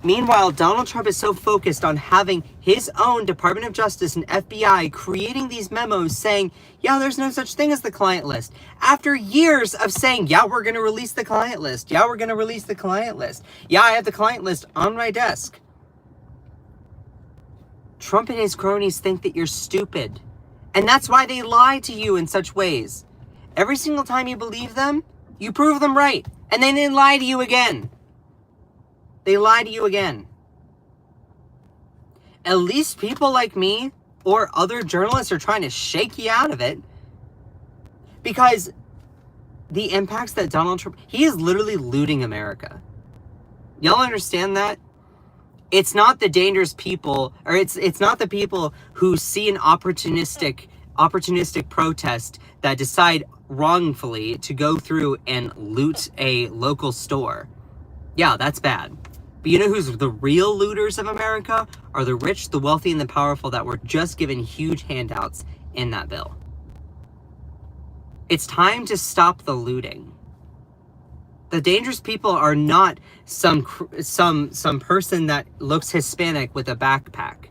S1: Meanwhile, Donald Trump is so focused on having his own Department of Justice and FBI creating these memos saying, yeah, there's no such thing as the client list. After years of saying, yeah, we're going to release the client list. Yeah, we're going to release the client list. Yeah, I have the client list on my desk. Trump and his cronies think that you're stupid. And that's why they lie to you in such ways. Every single time you believe them, you prove them right. And then they lie to you again. They lie to you again. At least people like me or other journalists are trying to shake you out of it, because the impacts that Donald Trump, he is literally looting America. Y'all understand that? It's not the dangerous people, or it's not the people who see an opportunistic protest that decide wrongfully to go through and loot a local store. Yeah, that's bad. But you know who's the real looters of America? Are the rich, the wealthy, and the powerful that were just given huge handouts in that bill. It's time to stop the looting. The dangerous people are not some person that looks Hispanic with a backpack.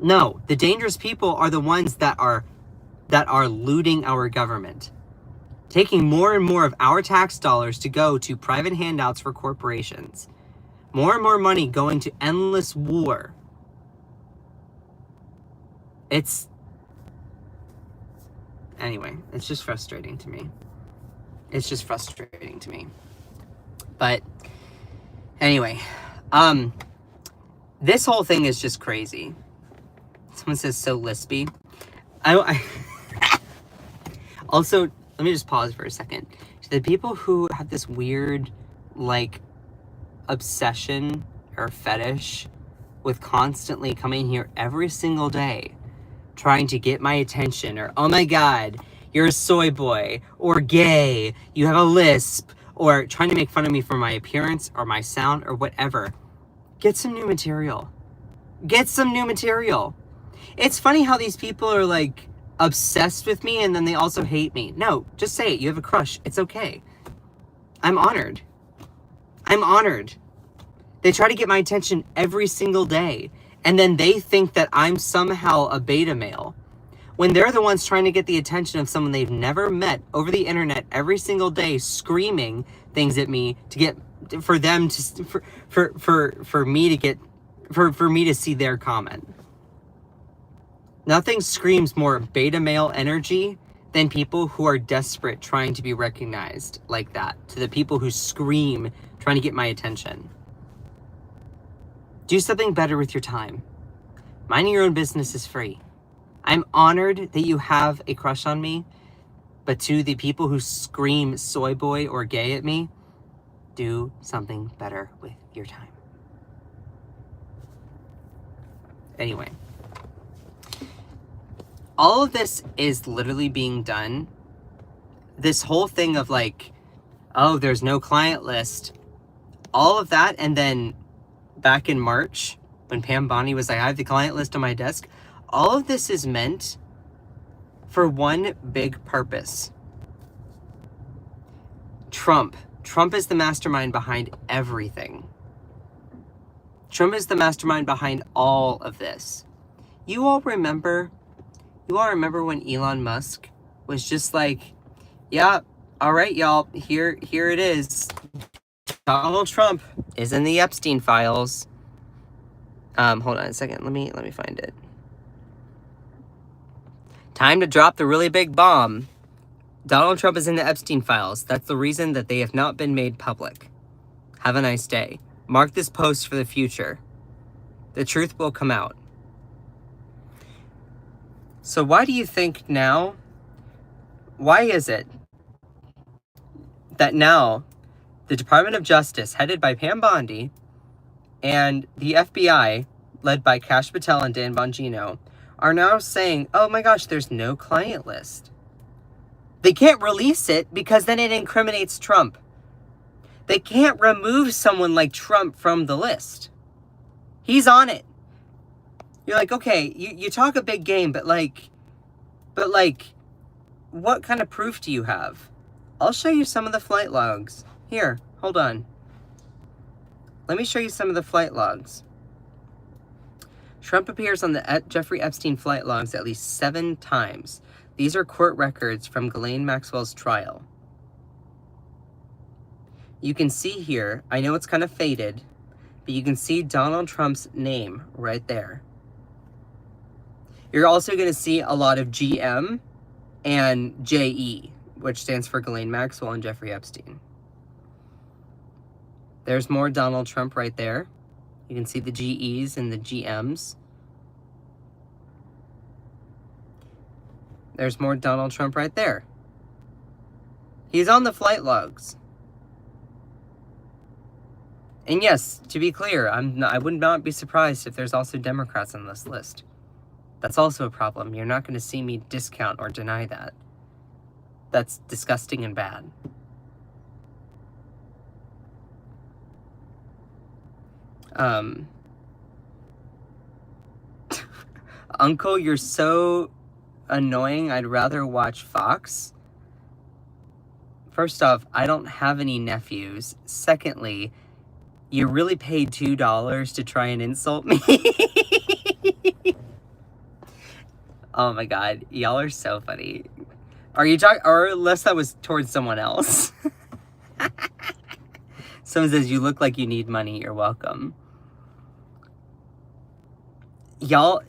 S1: No, the dangerous people are the ones that are looting our government, taking more and more of our tax dollars to go to private handouts for corporations. More and more money going to endless war. Anyway, it's just frustrating to me. It's just frustrating to me. But anyway, this whole thing is just crazy. Someone says so lispy. Also, let me just pause for a second. To the people who have this weird, obsession or fetish with constantly coming here every single day trying to get my attention, or oh my God, you're a soy boy, or gay, you have a lisp, or trying to make fun of me for my appearance or my sound or whatever. get some new material. Get some new material. It's funny how these people are like obsessed with me and then they also hate me. No, just say it. You have a crush. It's okay. I'm honored. I'm honored. They try to get my attention every single day. And then they think that I'm somehow a beta male. When they're the ones trying to get the attention of someone they've never met over the internet every single day, screaming things at me to get, for them to, for me to get, for me to see their comment. Nothing screams more beta male energy than people who are desperate trying to be recognized like that. To the people who scream trying to get my attention. Do something better with your time. Minding your own business is free. I'm honored that you have a crush on me, but to the people who scream soy boy or gay at me, do something better with your time. Anyway, all of this is literally being done. This whole thing of like, oh, there's no client list, all of that, and then back in March, when Pam Bondi was like, I have the client list on my desk, all of this is meant for one big purpose. Trump. Trump is the mastermind behind everything. Trump is the mastermind behind all of this. You all remember when Elon Musk was just like, yeah, all right, y'all, here it is. Donald Trump is in the Epstein files. Hold on a second. Let me find it. Time to drop the really big bomb. Donald Trump is in the Epstein files. That's the reason that they have not been made public. Have a nice day. Mark this post for the future. The truth will come out. So why do you think now? Why is it that now the Department of Justice, headed by Pam Bondi, and the FBI, led by Kash Patel and Dan Bongino, are now saying, oh my gosh, there's no client list. They can't release it because then it incriminates Trump. They can't remove someone like Trump from the list. He's on it. You're like, okay, you talk a big game, but like, what kind of proof do you have? I'll show you some of the flight logs. Here, hold on. Let me show you some of the flight logs. Trump appears on the Jeffrey Epstein flight logs at least 7 times. These are court records from Ghislaine Maxwell's trial. You can see here, I know it's kind of faded, but you can see Donald Trump's name right there. You're also going to see a lot of GM and JE, which stands for Ghislaine Maxwell and Jeffrey Epstein. There's more Donald Trump right there. You can see the GEs and the GMs. There's more Donald Trump right there. He's on the flight logs. And yes, to be clear, I would not be surprised if there's also Democrats on this list. That's also a problem. You're not going to see me discount or deny that. That's disgusting and bad. Uncle, you're so annoying. I'd rather watch Fox. First off, I don't have any nephews. Secondly, you really paid $2 to try and insult me? Oh my god, y'all are so funny. Are you talking, or unless that was towards someone else? Someone says, you look like you need money, you're welcome. Y'all,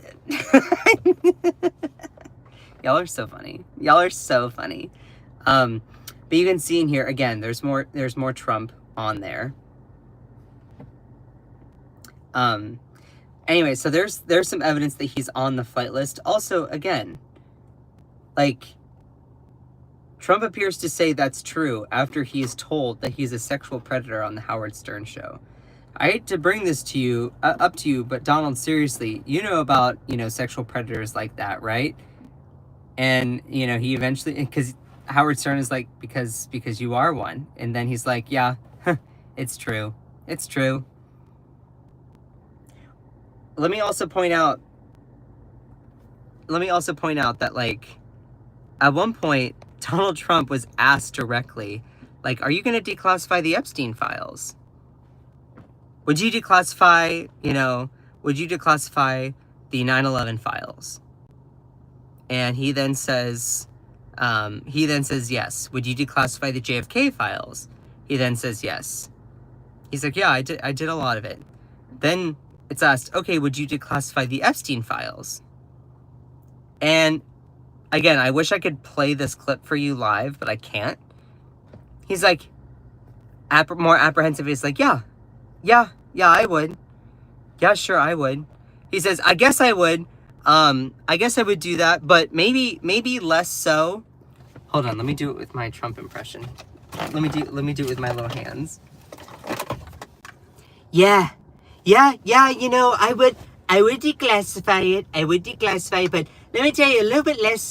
S1: y'all are so funny. Y'all are so funny. But you can see in here, again, there's more Trump on there. Anyway, so there's some evidence that he's on the flight list. Also, again, like, Trump appears to say that's true after he is told that he's a sexual predator on the Howard Stern show. I hate to bring this to you, up to you, but Donald, seriously, you know about, sexual predators like that, right? And, he eventually, because Howard Stern is like, because you are one. And then he's like, yeah, it's true. It's true. let me also point out that, like, at one point, Donald Trump was asked directly, like, are you going to declassify the Epstein files? Would you declassify the 9/11 files? And he then says yes. Would you declassify the JFK files? He then says yes. He's like, yeah, I did a lot of it. Then it's asked, okay, would you declassify the Epstein files? And again, I wish I could play this clip for you live, but I can't. He's like, more apprehensive. He's like, yeah, I would. Yeah, sure, I would. He says, I guess I would. I guess I would do that, but maybe less so. Hold on, let me do it with my Trump impression. Let me do it with my little hands. Yeah, I would declassify it. I would declassify it, but let me tell you, a little bit less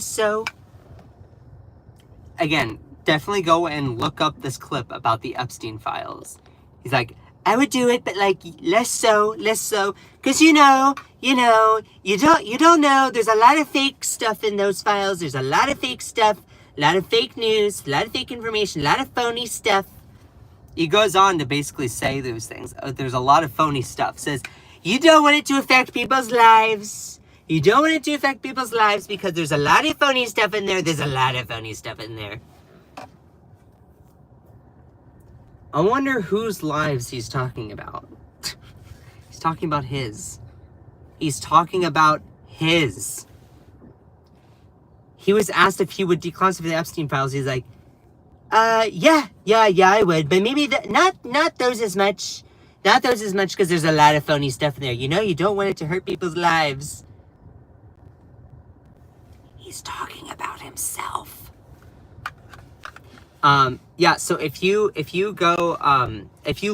S1: so. Again, definitely go and look up this clip about the Epstein files. He's like, I would do it, but like less so. Cause you don't know. There's a lot of fake stuff in those files. There's a lot of fake stuff, a lot of fake news, a lot of fake information, a lot of phony stuff. He goes on to basically say those things. There's a lot of phony stuff. Says, you don't want it to affect people's lives. You don't want it to affect people's lives because there's a lot of phony stuff in there. I wonder whose lives he's talking about. He's talking about his. He was asked if he would declassify the Epstein files. He's like, yeah, I would, but maybe not those as much. Not those as much because there's a lot of phony stuff in there. You don't want it to hurt people's lives. He's talking about himself. Yeah, so if you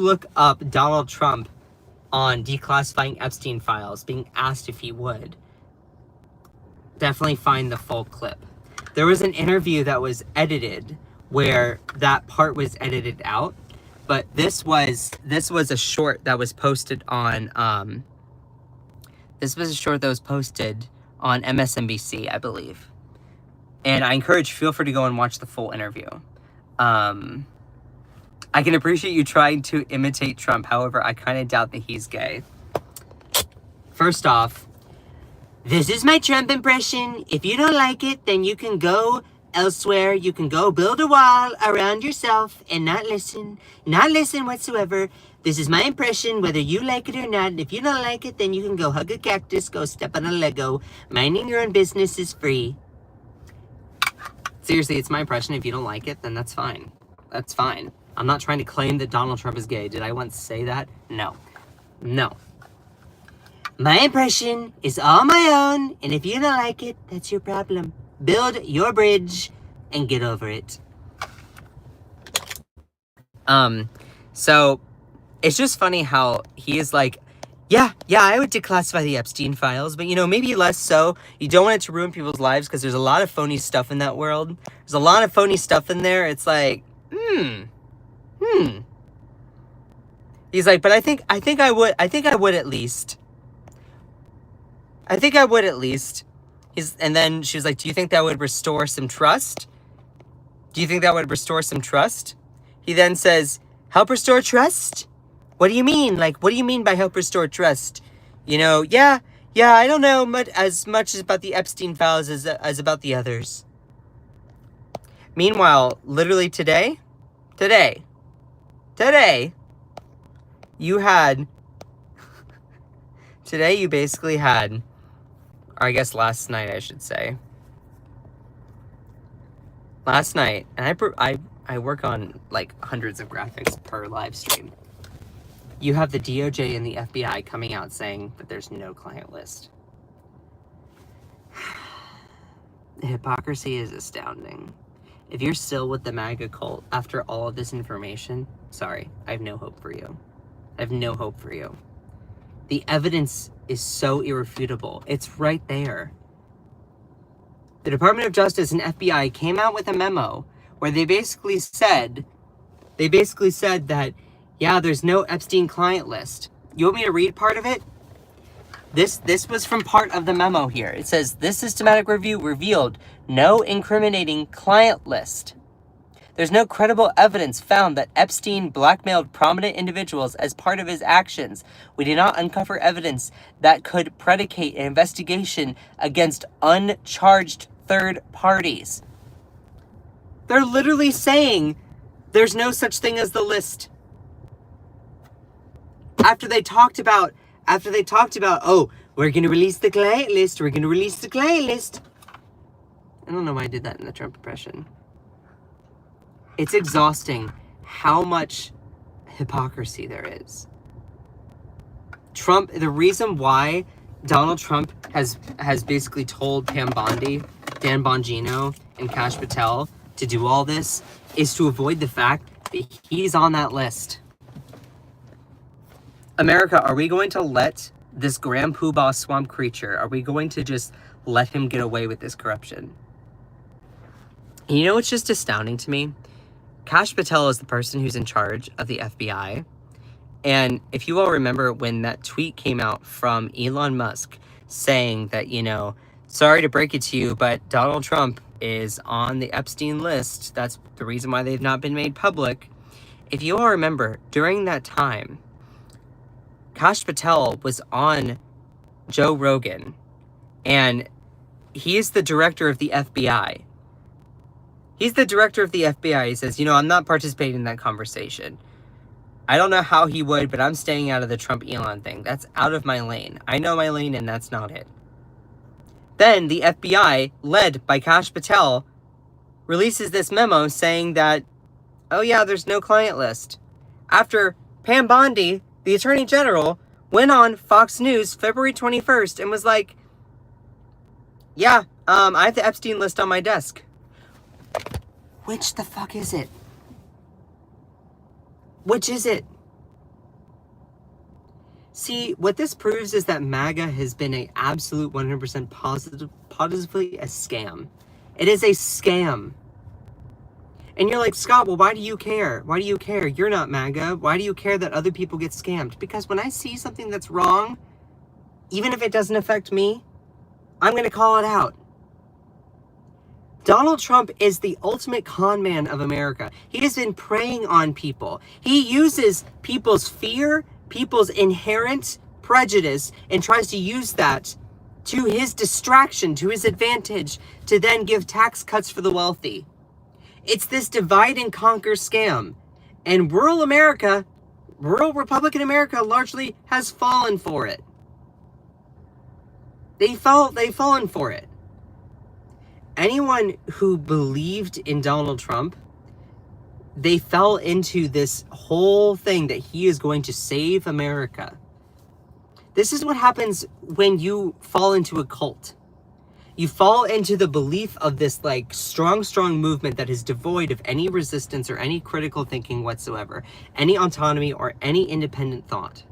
S1: look up Donald Trump on declassifying Epstein files, being asked if he would, definitely find the full clip. There was an interview that was edited where that part was edited out, but this was a short that was posted on MSNBC, I believe. And I encourage, feel free to go and watch the full interview. I can appreciate you trying to imitate Trump. However, I kind of doubt that he's gay. First off, this is my Trump impression. If you don't like it, then you can go elsewhere. You can go build a wall around yourself and not listen whatsoever. This is my impression, whether you like it or not. If you don't like it, then you can go hug a cactus, go step on a Lego. Minding your own business is free. Seriously, it's my impression. If you don't like it, then that's fine. That's fine. I'm not trying to claim that Donald Trump is gay. Did I once say that? No. My impression is all my own, and if you don't like it, that's your problem. Build your bridge and get over it. So it's just funny how he is like, yeah, I would declassify the Epstein files, but maybe less so. You don't want it to ruin people's lives because there's a lot of phony stuff in that world. There's a lot of phony stuff in there. It's like, He's like, but I think I would at least. And then she was like, do you think that would restore some trust? He then says, help restore trust? What do you mean? Like, what do you mean by help restore trust? Yeah, I don't know as much about the Epstein files as about the others. Meanwhile, literally today, you basically had, or I guess last night, I should say. Last night, and I work on like hundreds of graphics per live stream. You have the DOJ and the FBI coming out saying that there's no client list. The hypocrisy is astounding. If you're still with the MAGA cult after all of this information, sorry, I have no hope for you. The evidence is so irrefutable. It's right there. The Department of Justice and FBI came out with a memo where they basically said that, yeah, there's no Epstein client list. You want me to read part of it? This was from part of the memo here. It says, this systematic review revealed no incriminating client list. There's no credible evidence found that Epstein blackmailed prominent individuals as part of his actions. We did not uncover evidence that could predicate an investigation against uncharged third parties. They're literally saying there's no such thing as the list. After they talked about, oh, we're going to release the client list. We're going to release the client list. I don't know why I did that in the Trump impression. It's exhausting how much hypocrisy there is. Trump, the reason why Donald Trump has basically told Pam Bondi, Dan Bongino, and Kash Patel to do all this is to avoid the fact that he's on that list. America, are we going to let this Grand Poobah swamp creature, are we going to just let him get away with this corruption? And you know what's just astounding to me? Kash Patel is the person who's in charge of the FBI. And if you all remember when that tweet came out from Elon Musk saying that, you know, sorry to break it to you, but Donald Trump is on the Epstein list. That's the reason why they've not been made public. If you all remember, during that time, Kash Patel was on Joe Rogan, and he is the director of the FBI. He's the director of the FBI. He says, you know, I'm not participating in that conversation. I don't know how he would, but I'm staying out of the Trump-Elon thing. That's out of my lane. I know my lane, and that's not it. Then the FBI, led by Kash Patel, releases this memo saying that, oh yeah, there's no client list. After Pam Bondi, the Attorney General, went on Fox News February 21st and was like, yeah, I have the Epstein list on my desk. Which the fuck is it? Which is it? See, what this proves is that MAGA has been an absolute 100% positively a scam. It is a scam. And you're like, Scott, well, why do you care? Why do you care? You're not MAGA. Why do you care that other people get scammed? Because when I see something that's wrong, even if it doesn't affect me, I'm going to call it out. Donald Trump is the ultimate con man of America. He has been preying on people. He uses people's fear, people's inherent prejudice, and tries to use that to his distraction, to his advantage, to then give tax cuts for the wealthy. It's this divide and conquer scam. And rural America, rural Republican America largely has fallen for it. They've fallen for it. Anyone who believed in Donald Trump, they fell into this whole thing that he is going to save America. This is what happens when you fall into a cult. You fall into the belief of this like strong movement that is devoid of any resistance or any critical thinking whatsoever, any autonomy or any independent thought.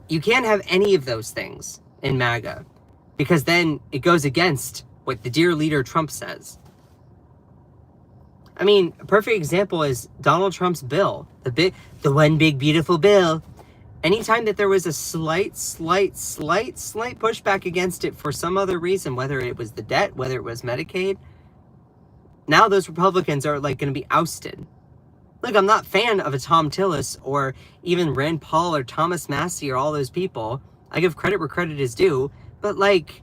S1: You can't have any of those things in MAGA, because then it goes against what the dear leader Trump says. I mean, a perfect example is Donald Trump's bill, the one big beautiful bill. Anytime that there was a slight pushback against it for some other reason, whether it was the debt, whether it was Medicaid, now those Republicans are like going to be ousted. Look, I'm not a fan of a Tom Tillis or even Rand Paul or Thomas Massie or all those people. I give credit where credit is due, but like,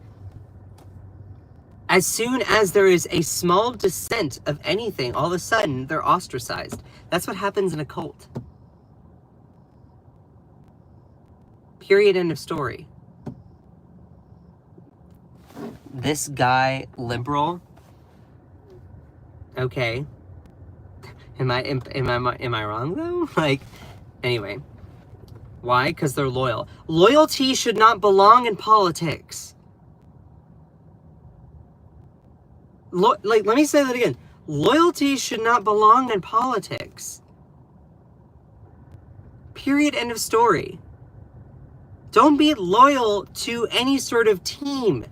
S1: as soon as there is a small dissent of anything, all of a sudden they're ostracized. That's what happens in a cult. Period, end of story. This guy, liberal. Okay. Am I wrong though? Like, anyway. Why? Because they're loyal. Loyalty should not belong in politics. Let me say that again. Loyalty should not belong in politics. Period, end of story. Don't be loyal to any sort of team.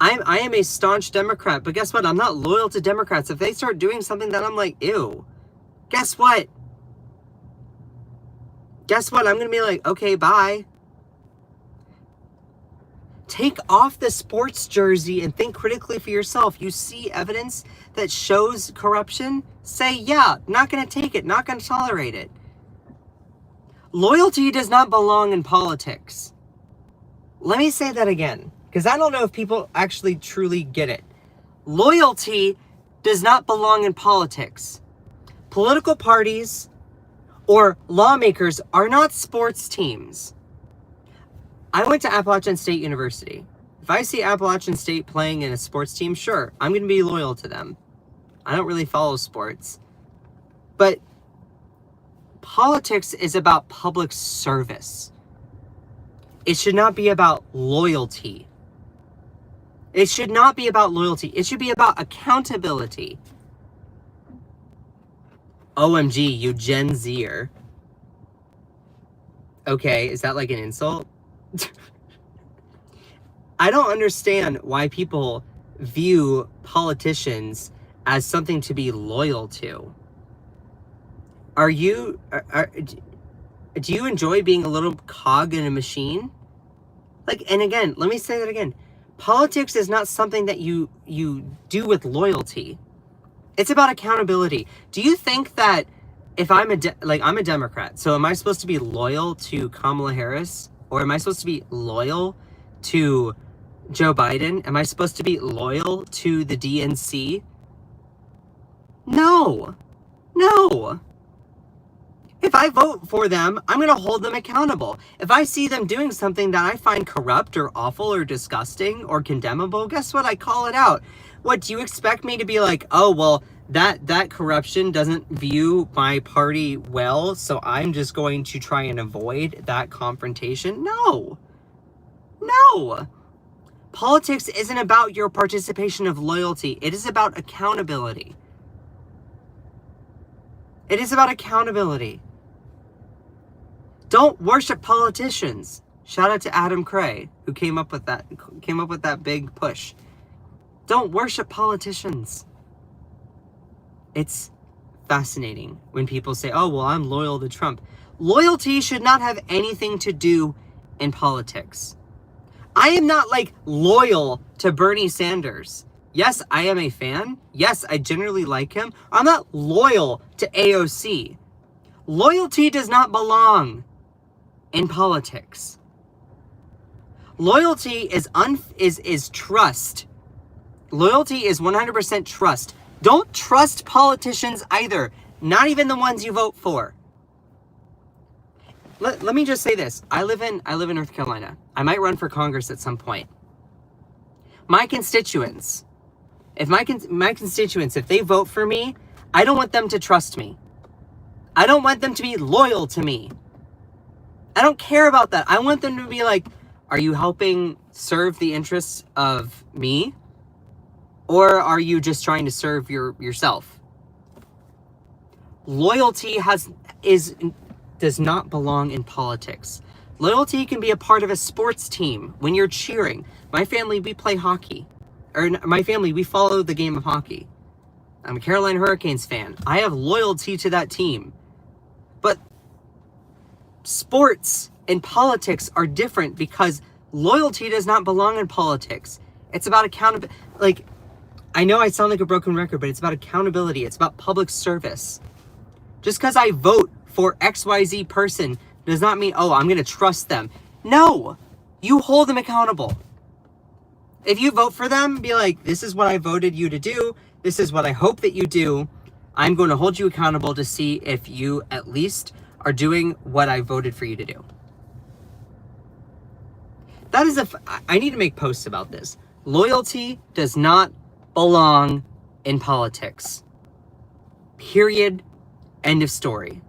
S1: I am a staunch Democrat, but guess what? I'm not loyal to Democrats. If they start doing something that I'm like, ew, guess what? I'm going to be like, okay, bye. Take off the sports jersey and think critically for yourself. You see evidence that shows corruption? Say, yeah, not going to take it, not going to tolerate it. Loyalty does not belong in politics. Let me say that again, because I don't know if people actually truly get it. Loyalty does not belong in politics. Political parties or lawmakers are not sports teams. I went to Appalachian State University. If I see Appalachian State playing in a sports team, sure, I'm going to be loyal to them. I don't really follow sports. But politics is about public service. It should not be about loyalty. It should not be about loyalty. It should be about accountability. OMG, you Gen Zer. Okay, is that like an insult? I don't understand why people view politicians as something to be loyal to. Do you enjoy being a little cog in a machine? Like, and again, let me say that again. Politics is not something that you do with loyalty. It's about accountability. Do you think that if I'm a Democrat, so am I supposed to be loyal to Kamala Harris? Or am I supposed to be loyal to Joe Biden? Am I supposed to be loyal to the DNC? No. No. If I vote for them, I'm going to hold them accountable. If I see them doing something that I find corrupt or awful or disgusting or condemnable, guess what? I call it out. What, do you expect me to be like, oh, well, that corruption doesn't view my party well, so I'm just going to try and avoid that confrontation? No. No. Politics isn't about your participation of loyalty. It is about accountability. It is about accountability. Don't worship politicians. Shout out to Adam Cray, who came up with that big push. Don't worship politicians. It's fascinating when people say, oh, well, I'm loyal to Trump. Loyalty should not have anything to do in politics. I am not like loyal to Bernie Sanders. Yes, I am a fan. Yes, I generally like him. I'm not loyal to AOC. Loyalty does not belong in politics. Loyalty is trust. Loyalty is 100% trust. Don't trust politicians either. Not even the ones you vote for. Let me just say this. I live in North Carolina. I might run for Congress at some point. My constituents, if they vote for me, I don't want them to trust me. I don't want them to be loyal to me. I don't care about that. I want them to be like, are you helping serve the interests of me? Or are you just trying to serve yourself? Loyalty does not belong in politics. Loyalty can be a part of a sports team when you're cheering. My family, we play hockey. We follow the game of hockey. I'm a Carolina Hurricanes fan. I have loyalty to that team. But sports and politics are different because loyalty does not belong in politics. It's about accountability. Like, I know I sound like a broken record, but it's about accountability. It's about public service. Just because I vote for XYZ person does not mean, oh, I'm going to trust them. No, you hold them accountable. If you vote for them, be like, this is what I voted you to do. This is what I hope that you do. I'm going to hold you accountable to see if you at least are doing what I voted for you to do. I need to make posts about this. Loyalty does not belong in politics. Period. End of story.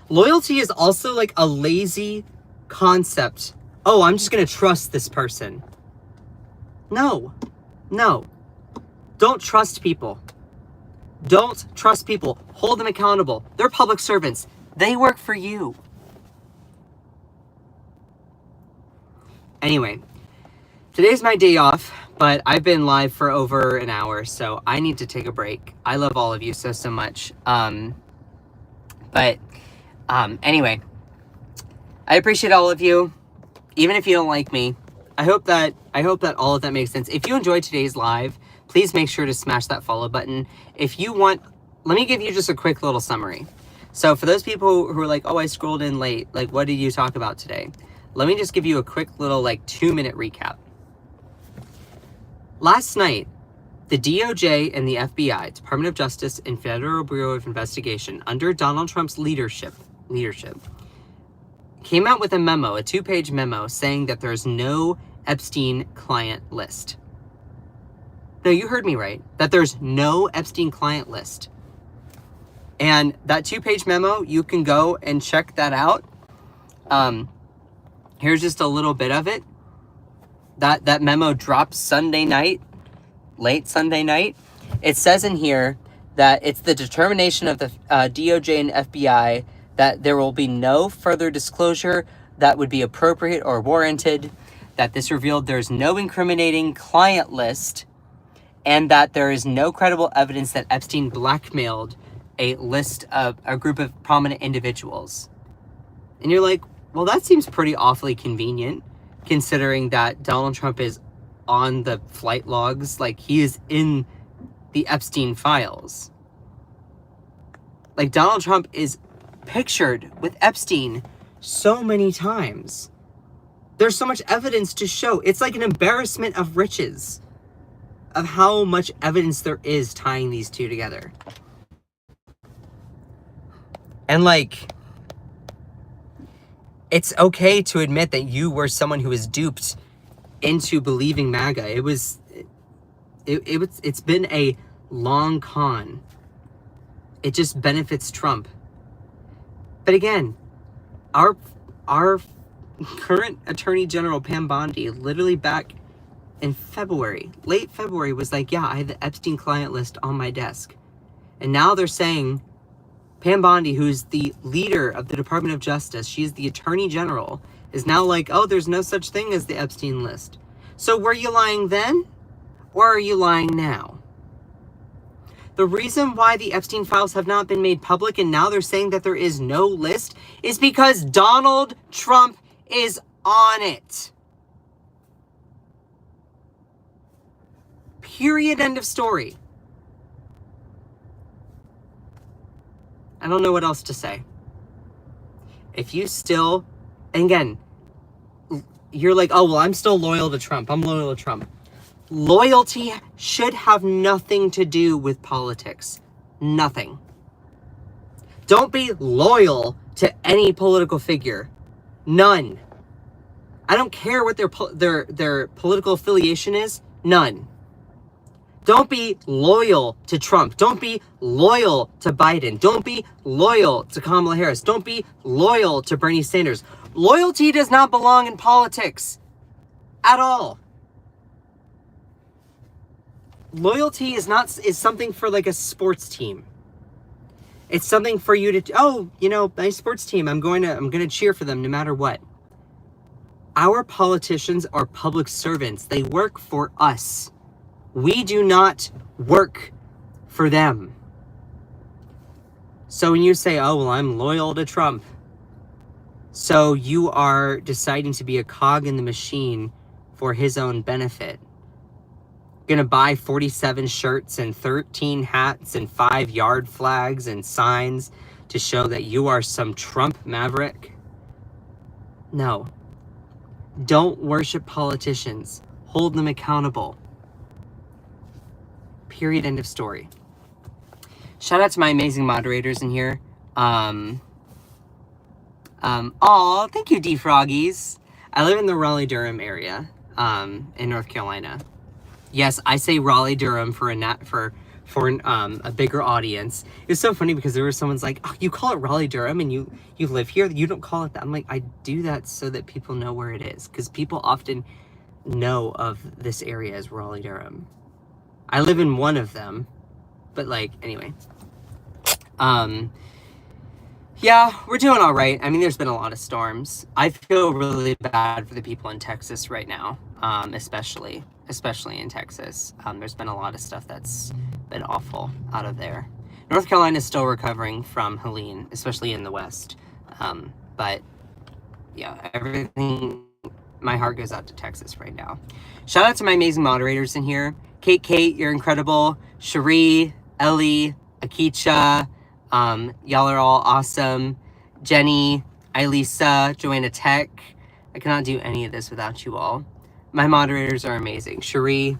S1: Loyalty is also like a lazy concept. Oh, I'm just going to trust this person. No. Don't trust people. Don't trust people. Hold them accountable. They're public servants. They work for you. Anyway, today's my day off, but I've been live for over an hour, so I need to take a break. I love all of you so much. Anyway, I appreciate all of you. Even if you don't like me, I hope that all of that makes sense. If you enjoyed today's live, please make sure to smash that follow button. If you want, let me give you just a quick little summary. So for those people who are like, oh, I scrolled in late, like, what did you talk about today? Let me just give you a quick little, like, 2-minute recap. Last night, the DOJ and the FBI, Department of Justice and Federal Bureau of Investigation, under Donald Trump's leadership, came out with a memo, a 2-page memo, saying that there's no Epstein client list. No, you heard me right. That there's no Epstein client list. And that 2-page memo, you can go and check that out. Here's just a little bit of it. That memo dropped Sunday night, late Sunday night. It says in here that it's the determination of the DOJ and FBI that there will be no further disclosure that would be appropriate or warranted, that this revealed there's no incriminating client list, and that there is no credible evidence that Epstein blackmailed a list of a group of prominent individuals. And you're like, well, that seems pretty awfully convenient, considering that Donald Trump is on the flight logs, like he is in the Epstein files. Like Donald Trump is pictured with Epstein so many times. There's so much evidence to show. It's like an embarrassment of riches of how much evidence there is tying these two together. And like, it's okay to admit that you were someone who was duped into believing MAGA. It's been a long con. It just benefits Trump. But again, our current Attorney General Pam Bondi, literally back in February, late February, was like, yeah, I have the Epstein client list on my desk. And now they're saying Pam Bondi, who's the leader of the Department of Justice, she's the Attorney General, is now like, oh, there's no such thing as the Epstein list. So were you lying then, or are you lying now? The reason why the Epstein files have not been made public and now they're saying that there is no list is because Donald Trump is on it. Period. End of story. I don't know what else to say. If you still, and again, you're like, oh, well, I'm still loyal to Trump. I'm loyal to Trump. Loyalty should have nothing to do with politics. Nothing. Don't be loyal to any political figure. None. I don't care what their political affiliation is. None. Don't be loyal to Trump. Don't be loyal to Biden. Don't be loyal to Kamala Harris. Don't be loyal to Bernie Sanders. Loyalty does not belong in politics at all. Loyalty is something for like a sports team. It's something for you to, oh, you know, my sports team, I'm going to cheer for them no matter what. Our politicians are public servants. They work for us. We do not work for them. So when you say, oh, well, I'm loyal to Trump, so you are deciding to be a cog in the machine for his own benefit. Gonna buy 47 shirts and 13 hats and 5 yard flags and signs to show that you are some Trump maverick? No. Don't worship politicians. Hold them accountable. Period. End of story. Shout out to my amazing moderators in here. Aw, thank you, D-Froggies. I live in the Raleigh-Durham area, in North Carolina. Yes, I say Raleigh-Durham for a bigger audience. It's so funny because there was someone's like, oh, you call it Raleigh-Durham and you live here? You don't call it that. I'm like, I do that so that people know where it is. Because people often know of this area as Raleigh-Durham. I live in one of them. But like, anyway. Yeah, we're doing all right. I mean, there's been a lot of storms. I feel really bad for the people in Texas right now, especially in Texas. There's been a lot of stuff that's been awful out of there. North Carolina is still recovering from Helene, especially in the West. But yeah, everything my heart goes out to Texas right now. Shout out to my amazing moderators in here. Kate, you're incredible. Cherie, Ellie, Akicha, y'all are all awesome. Jenny, Ilisa, Joanna Tech. I cannot do any of this without you all. My moderators are amazing. Cherie,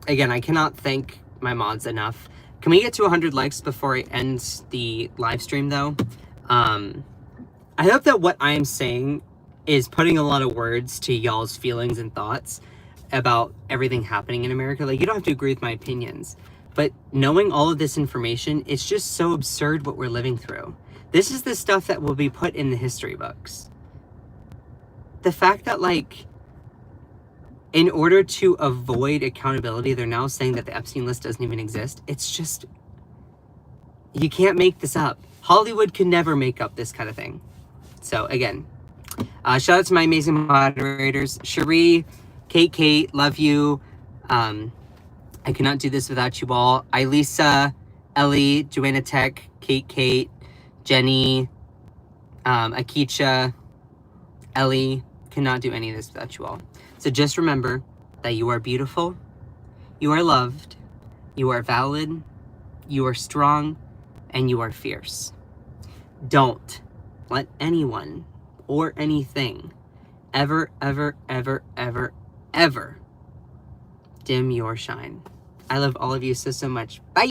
S1: again, I cannot thank my mods enough. Can we get to 100 likes before I end the live stream, though? I hope that what I am saying is putting a lot of words to y'all's feelings and thoughts about everything happening in America. Like, you don't have to agree with my opinions, but knowing all of this information, it's just so absurd what we're living through. This is the stuff that will be put in the history books. The fact that, like, in order to avoid accountability, they're now saying that the Epstein list doesn't even exist. It's just, you can't make this up. Hollywood can never make up this kind of thing. So again, shout out to my amazing moderators. Cherie, Kate, love you. I cannot do this without you all. Ilisa, Ellie, Joanna Tech, Kate, Jenny, Akicha, Ellie. Cannot do any of this without you all. So just remember that you are beautiful, you are loved, you are valid, you are strong, and you are fierce. Don't let anyone or anything ever dim your shine. I love all of you so much. Bye.